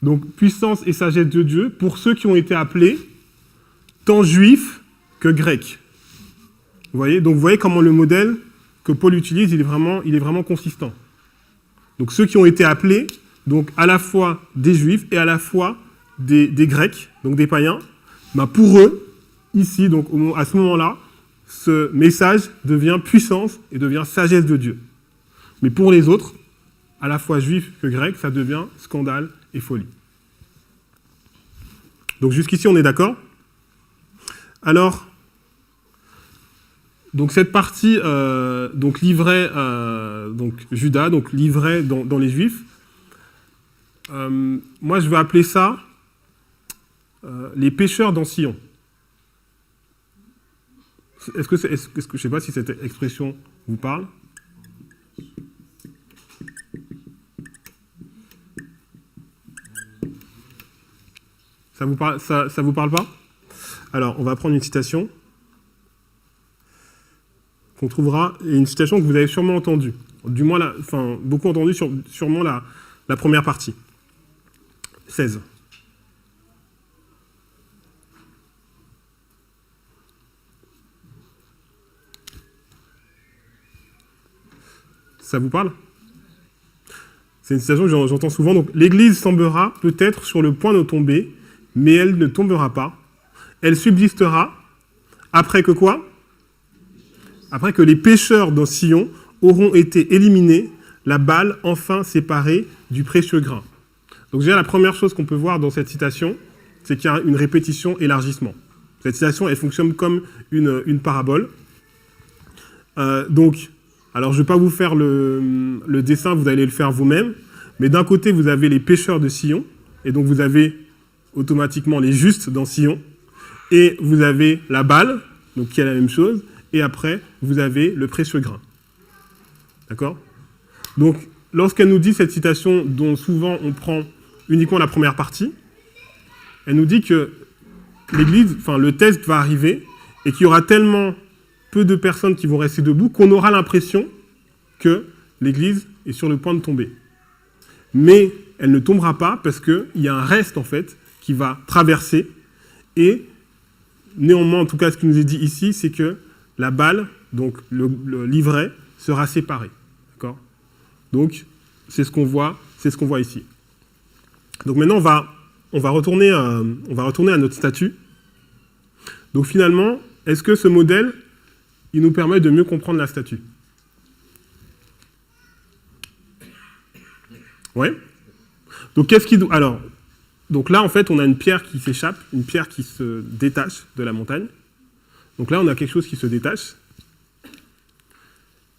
Donc, puissance et sagesse de Dieu pour ceux qui ont été appelés tant juifs que grecs. Vous voyez, donc vous voyez comment le modèle que Paul utilise, il est vraiment consistant. Donc ceux qui ont été appelés, donc à la fois des Juifs et à la fois des Grecs, donc des païens, bah pour eux, ici, donc à ce moment-là, ce message devient puissance et devient sagesse de Dieu. Mais pour les autres, à la fois Juifs que Grecs, ça devient scandale et folie. Donc jusqu'ici, on est d'accord ? Alors, donc cette partie, donc livrée, donc Judas, donc livrée dans les Juifs, moi je vais appeler ça les pécheurs dans Sion. Est-ce que je ne sais pas si cette expression vous parle ? Ça vous parle pas ? Alors, on va prendre une citation qu'on trouvera, et une citation que vous avez sûrement entendue. Du moins, beaucoup entendu, sûrement la première partie. 16. Ça vous parle ? C'est une citation que j'entends souvent. Donc, l'Église semblera peut-être sur le point de tomber, mais elle ne tombera pas. Elle subsistera après que quoi ? Après que les pécheurs dans Sion auront été éliminés, la balle enfin séparée du précieux grain. Donc déjà, la première chose qu'on peut voir dans cette citation, c'est qu'il y a une répétition élargissement. Cette citation, elle fonctionne comme une parabole. Donc, alors je ne vais pas vous faire le dessin, vous allez le faire vous-même, mais d'un côté, vous avez les pécheurs de Sion, et donc vous avez automatiquement les justes dans Sion, et vous avez la balle, donc qui est la même chose, et après, vous avez le précieux grain. D'accord ? Donc, lorsqu'elle nous dit cette citation dont souvent on prend uniquement la première partie, elle nous dit que l'Église, le test va arriver et qu'il y aura tellement peu de personnes qui vont rester debout qu'on aura l'impression que l'Église est sur le point de tomber. Mais elle ne tombera pas parce qu'il y a un reste, en fait, qui va traverser. Et néanmoins, en tout cas, ce qui nous est dit ici, c'est que la balle, donc le livret, sera séparé. D'accord ? Donc, c'est ce qu'on voit ici. Donc maintenant, on va retourner à notre statut. Donc finalement, est-ce que ce modèle, il nous permet de mieux comprendre la statue ? Ouais. Donc donc là, en fait, on a une pierre qui s'échappe, une pierre qui se détache de la montagne. Donc là, on a quelque chose qui se détache.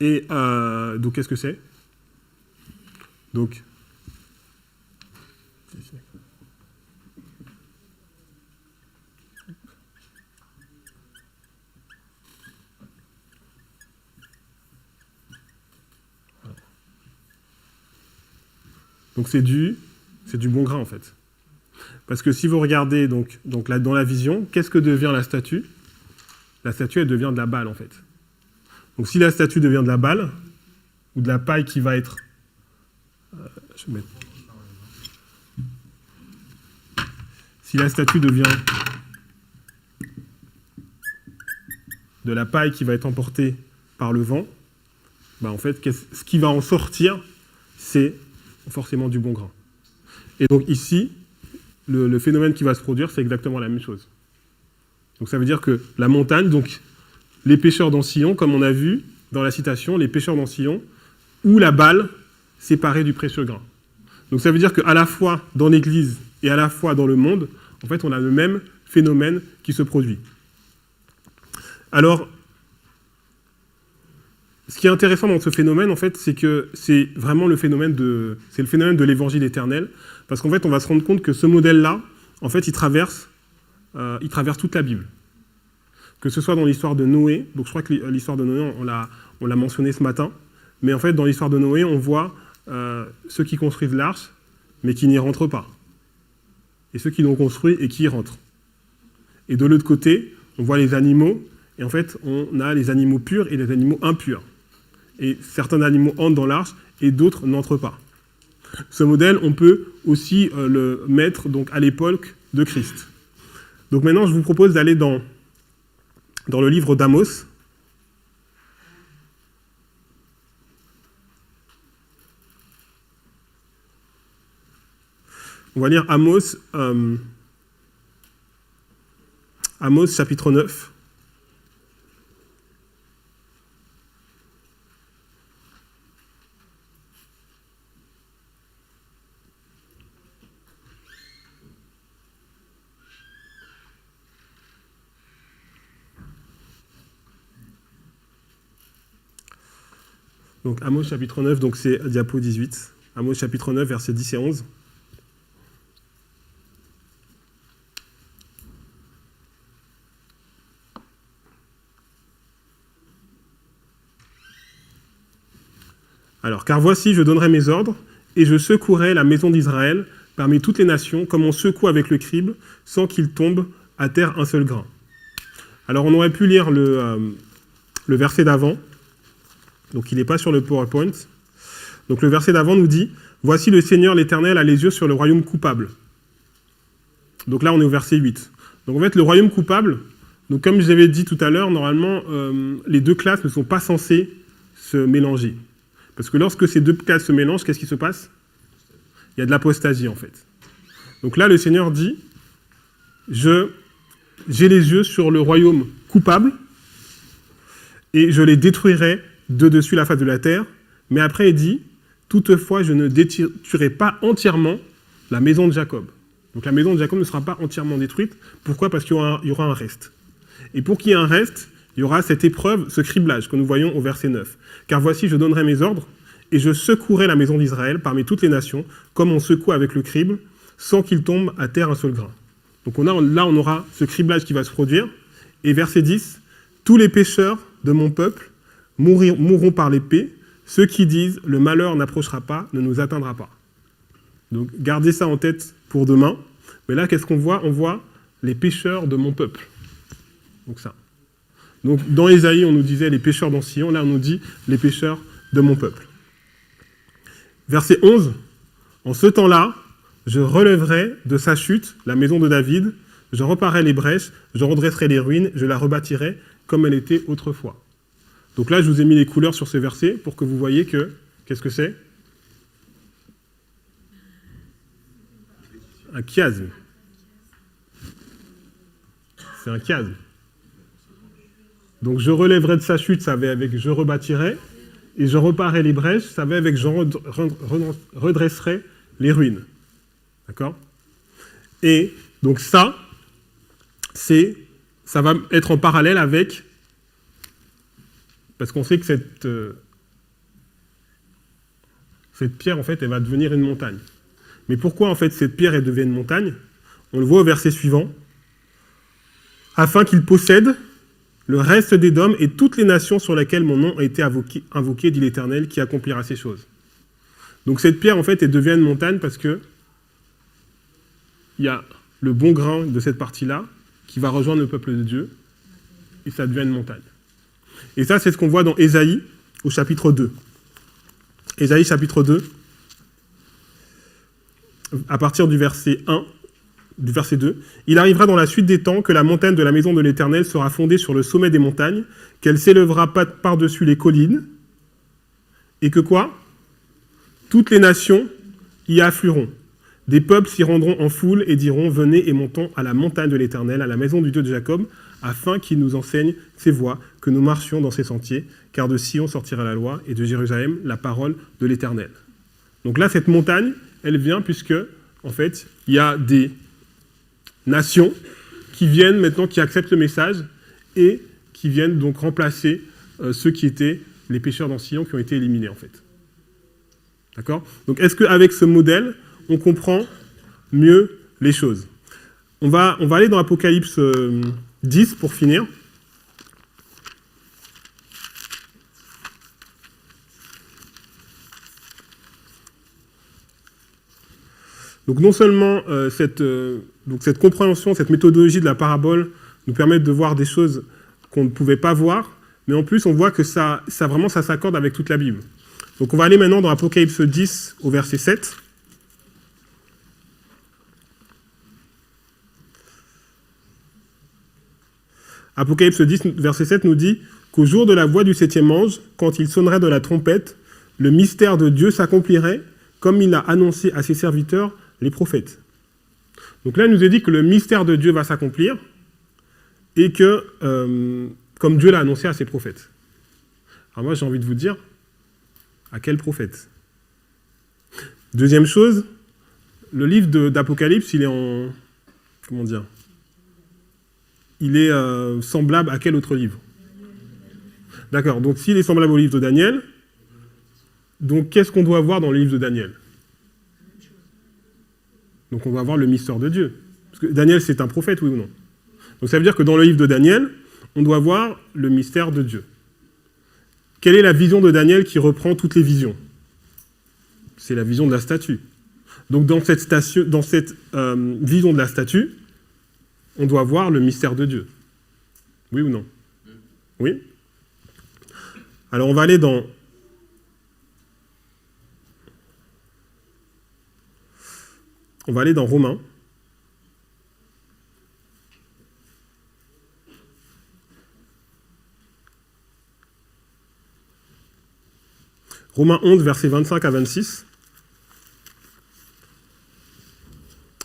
Et donc, qu'est-ce que c'est ? Donc, c'est du bon grain, en fait. Parce que si vous regardez donc là, dans la vision, qu'est-ce que devient la statue ? La statue, elle devient de la balle, en fait. Donc si la statue devient de la balle, ou de la paille qui va être... Si la statue devient de la paille qui va être emportée par le vent, en fait, ce qui va en sortir, c'est forcément du bon grain. Et donc ici, le phénomène qui va se produire, c'est exactement la même chose. Donc ça veut dire que la montagne, donc les pêcheurs d'Ancillon, comme on a vu dans la citation, les pêcheurs d'Ancillon, ou la balle séparée du précieux grain. Donc ça veut dire qu'à la fois dans l'Église et à la fois dans le monde, en fait, on a le même phénomène qui se produit. Alors, ce qui est intéressant dans ce phénomène, en fait, c'est que c'est vraiment le phénomène de l'évangile éternel, parce qu'en fait, on va se rendre compte que ce modèle-là, en fait, il traverse toute la Bible. Que ce soit dans l'histoire de Noé, donc je crois que l'histoire de Noé, on l'a mentionné ce matin, mais en fait, dans l'histoire de Noé, on voit ceux qui construisent l'arche, mais qui n'y rentrent pas. Et ceux qui l'ont construit et qui y rentrent. Et de l'autre côté, on voit les animaux, et en fait, on a les animaux purs et les animaux impurs. Et certains animaux entrent dans l'arche, et d'autres n'entrent pas. Ce modèle, on peut aussi le mettre donc, à l'époque de Christ. Donc maintenant, je vous propose d'aller dans le livre d'Amos. On va lire Amos, Amos chapitre 9. Donc Amos chapitre 9, donc c'est diapo 18. Amos chapitre 9, versets 10 et 11. Alors, car voici, je donnerai mes ordres, et je secouerai la maison d'Israël parmi toutes les nations, comme on secoue avec le crible, sans qu'il tombe à terre un seul grain. Alors, on aurait pu lire le verset d'avant, donc il n'est pas sur le PowerPoint. Donc, le verset d'avant nous dit, « Voici le Seigneur l'Éternel a les yeux sur le royaume coupable. » Donc là, on est au verset 8. Donc, en fait, le royaume coupable, donc comme je l'avais dit tout à l'heure, normalement, les deux classes ne sont pas censées se mélanger. Parce que lorsque ces deux classes se mélangent, qu'est-ce qui se passe? Il y a de l'apostasie, en fait. Donc là, le Seigneur dit, j'ai les yeux sur le royaume coupable, et je les détruirai de dessus la face de la terre. Mais après, il dit, toutefois, je ne détruirai pas entièrement la maison de Jacob. Donc la maison de Jacob ne sera pas entièrement détruite. Pourquoi? Parce qu'il y aura un reste. Et pour qu'il y ait un reste, il y aura cette épreuve, ce criblage que nous voyons au verset 9. Car voici, je donnerai mes ordres, et je secouerai la maison d'Israël parmi toutes les nations, comme on secoue avec le crible, sans qu'il tombe à terre un seul grain. Donc là, on aura ce criblage qui va se produire. Et verset 10, tous les pécheurs de mon peuple mourront par l'épée, ceux qui disent, le malheur n'approchera pas, ne nous atteindra pas. Donc gardez ça en tête pour demain. Mais là, qu'est-ce qu'on voit? On voit les pécheurs de mon peuple. Donc ça. Donc dans Ésaïe, on nous disait les pécheurs d'Ancillon, là on nous dit les pécheurs de mon peuple. Verset 11, en ce temps-là, je relèverai de sa chute la maison de David, je reparerai les brèches, je redresserai les ruines, je la rebâtirai comme elle était autrefois. Donc là, je vous ai mis les couleurs sur ce verset pour que vous voyez que, qu'est-ce que c'est? Un chiasme. C'est un chiasme. Donc je relèverai de sa chute, ça va avec je rebâtirai, et je reparerai les brèches, ça va avec je redresserai les ruines. D'accord? Et donc ça va être en parallèle avec, parce qu'on sait que cette pierre, en fait, elle va devenir une montagne. Mais pourquoi, en fait, cette pierre, elle devient une montagne? On le voit au verset suivant. Afin qu'il possède le reste des dômes et toutes les nations sur lesquelles mon nom a été invoqué, dit l'Éternel, qui accomplira ces choses. Donc cette pierre, en fait, elle devient une montagne parce que il y a le bon grain de cette partie-là qui va rejoindre le peuple de Dieu, et ça devient une montagne. Et ça, c'est ce qu'on voit dans Ésaïe, au chapitre 2. Ésaïe, chapitre 2, à partir du verset 1, du verset 2, « Il arrivera dans la suite des temps que la montagne de la maison de l'Éternel sera fondée sur le sommet des montagnes, qu'elle s'élèvera par-dessus les collines, et que quoi? Toutes les nations y afflueront. Des peuples s'y rendront en foule et diront « Venez et montons à la montagne de l'Éternel, à la maison du Dieu de Jacob, afin qu'il nous enseigne ses voies, que nous marchions dans ses sentiers, car de Sion sortira la loi, et de Jérusalem la parole de l'Éternel. » Donc là, cette montagne, elle vient puisque, en fait, il y a des nations qui viennent maintenant, qui acceptent le message, et qui viennent donc remplacer ceux qui étaient les pécheurs dans Sion, qui ont été éliminés, en fait. D'accord ? Donc, est-ce qu'avec ce modèle, on comprend mieux les choses ? On va aller dans Apocalypse 10 pour finir. Donc non seulement cette compréhension, cette méthodologie de la parabole nous permet de voir des choses qu'on ne pouvait pas voir, mais en plus on voit que ça s'accorde avec toute la Bible. Donc on va aller maintenant dans Apocalypse 10 au verset 7. Apocalypse 10, verset 7 nous dit qu'au jour de la voix du septième ange, quand il sonnerait de la trompette, le mystère de Dieu s'accomplirait comme il l'a annoncé à ses serviteurs, les prophètes. Donc là, il nous est dit que le mystère de Dieu va s'accomplir et que, comme Dieu l'a annoncé à ses prophètes. Alors moi, j'ai envie de vous dire, à quel prophète ? Deuxième chose, le livre d'Apocalypse, il est en... Comment dire ? Il est semblable à quel autre livre ? D'accord, donc s'il est semblable au livre de Daniel, donc qu'est-ce qu'on doit voir dans le livre de Daniel ? Donc on va voir le mystère de Dieu. Parce que Daniel, c'est un prophète, oui ou non ? Donc ça veut dire que dans le livre de Daniel, on doit voir le mystère de Dieu. Quelle est la vision de Daniel qui reprend toutes les visions ? C'est la vision de la statue. Donc dans cette vision de la statue, on doit voir le mystère de Dieu. Oui ou non ? Oui ? Alors on va aller dans... On va aller dans Romains. Romains 11, versets 25 à 26.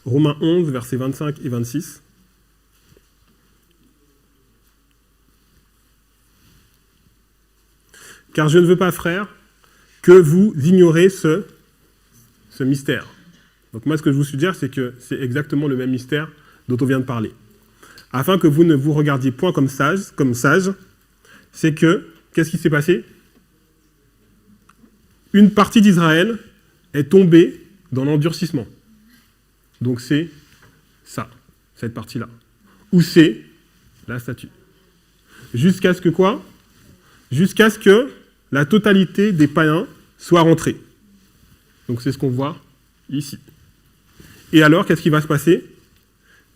Romains 11, versets 25 et 26. Car je ne veux pas, frères, que vous ignorez ce mystère. Donc moi, ce que je vous suggère, c'est que c'est exactement le même mystère dont on vient de parler. Afin que vous ne vous regardiez point comme sages, c'est que, qu'est-ce qui s'est passé ? Une partie d'Israël est tombée dans l'endurcissement. Donc c'est ça, cette partie-là. Ou c'est la statue. Jusqu'à ce que quoi ? Jusqu'à ce que la totalité des païens soit rentrée. Donc c'est ce qu'on voit ici. Et alors, qu'est-ce qui va se passer ?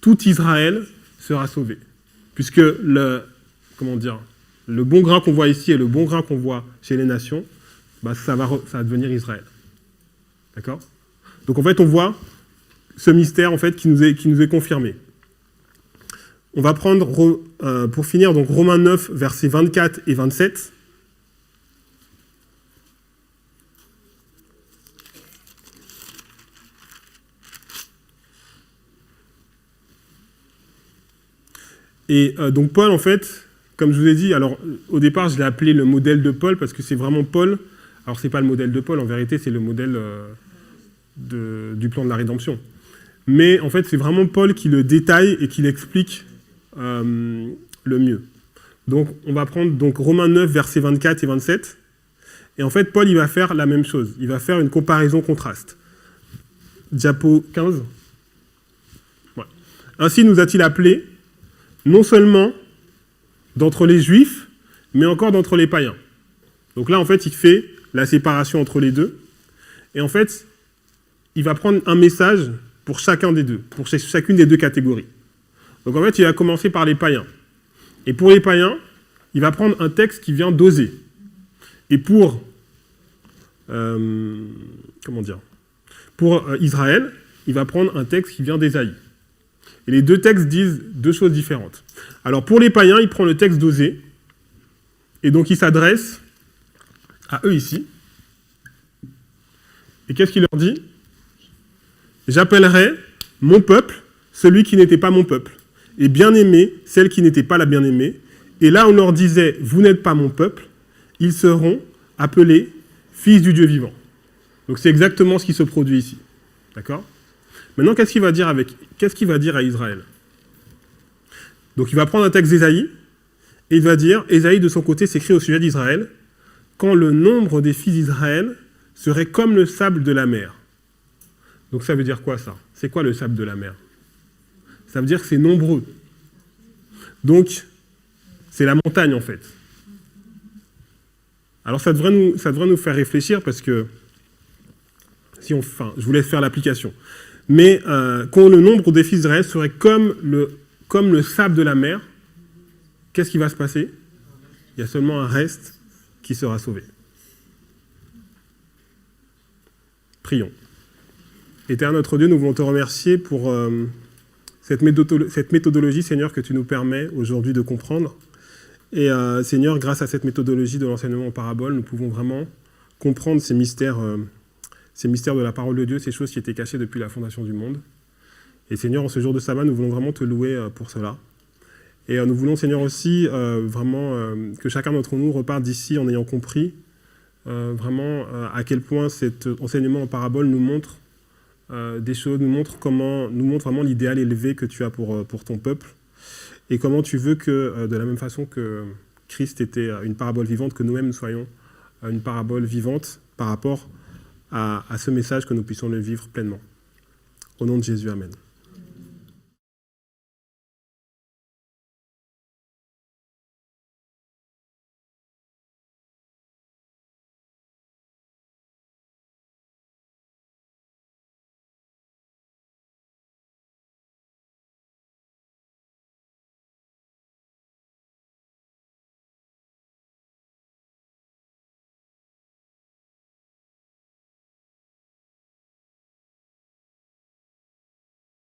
Tout Israël sera sauvé. Puisque le bon grain qu'on voit ici et le bon grain qu'on voit chez les nations, ça va devenir Israël. D'accord ? Donc en fait, on voit ce mystère en fait, qui nous est confirmé. On va prendre, pour finir, donc Romains 9, versets 24 et 27. Et donc Paul, en fait, comme je vous ai dit, alors au départ, je l'ai appelé le modèle de Paul, parce que c'est vraiment Paul. Alors, c'est pas le modèle de Paul, en vérité, c'est le modèle du plan de la rédemption. Mais en fait, c'est vraiment Paul qui le détaille et qui l'explique le mieux. Donc, on va prendre Romains 9, versets 24 et 27. Et en fait, Paul, il va faire la même chose. Il va faire une comparaison-contraste. Diapo 15. Ouais. Ainsi nous a-t-il appelés, non seulement d'entre les Juifs, mais encore d'entre les païens. Donc là, en fait, il fait la séparation entre les deux. Et en fait, il va prendre un message pour chacun des deux, pour chacune des deux catégories. Donc en fait, il va commencer par les païens. Et pour les païens, il va prendre un texte qui vient d'Osée. Et pour Israël, il va prendre un texte qui vient d'Ésaïe. Et les deux textes disent deux choses différentes. Alors pour les païens, il prend le texte d'Osée, et donc il s'adresse à eux ici. Et qu'est-ce qu'il leur dit ? J'appellerai mon peuple celui qui n'était pas mon peuple, et bien-aimé celle qui n'était pas la bien-aimée. Et là, on leur disait, vous n'êtes pas mon peuple, ils seront appelés fils du Dieu vivant. Donc c'est exactement ce qui se produit ici. D'accord ? Maintenant, qu'est-ce qu'il va dire à Israël ? Donc il va prendre un texte d'Ésaïe, et il va dire, Ésaïe de son côté s'écrit au sujet d'Israël, quand le nombre des fils d'Israël serait comme le sable de la mer. Donc ça veut dire quoi ça ? C'est quoi le sable de la mer ? Ça veut dire que c'est nombreux. Donc, c'est la montagne en fait. Alors ça devrait nous faire réfléchir parce que, je vous laisse faire l'application. Mais quand le nombre des fils d'Israël serait comme le sable de la mer, qu'est-ce qui va se passer ? Il y a seulement un reste qui sera sauvé. Prions. Éternel notre Dieu, nous voulons te remercier pour cette méthodologie, Seigneur, que tu nous permets aujourd'hui de comprendre. Et Seigneur, grâce à cette méthodologie de l'enseignement en parabole, nous pouvons vraiment comprendre ces mystères de la parole de Dieu, ces choses qui étaient cachées depuis la fondation du monde. Et Seigneur, en ce jour de sabbat, nous voulons vraiment te louer pour cela. Et nous voulons, Seigneur, aussi vraiment que chacun d'entre nous reparte d'ici en ayant compris vraiment à quel point cet enseignement en parabole nous montre des choses, nous montre vraiment l'idéal élevé que tu as pour ton peuple et comment tu veux que, de la même façon que Christ était une parabole vivante, que nous-mêmes soyons une parabole vivante par rapport à ce message, que nous puissions le vivre pleinement. Au nom de Jésus, amen.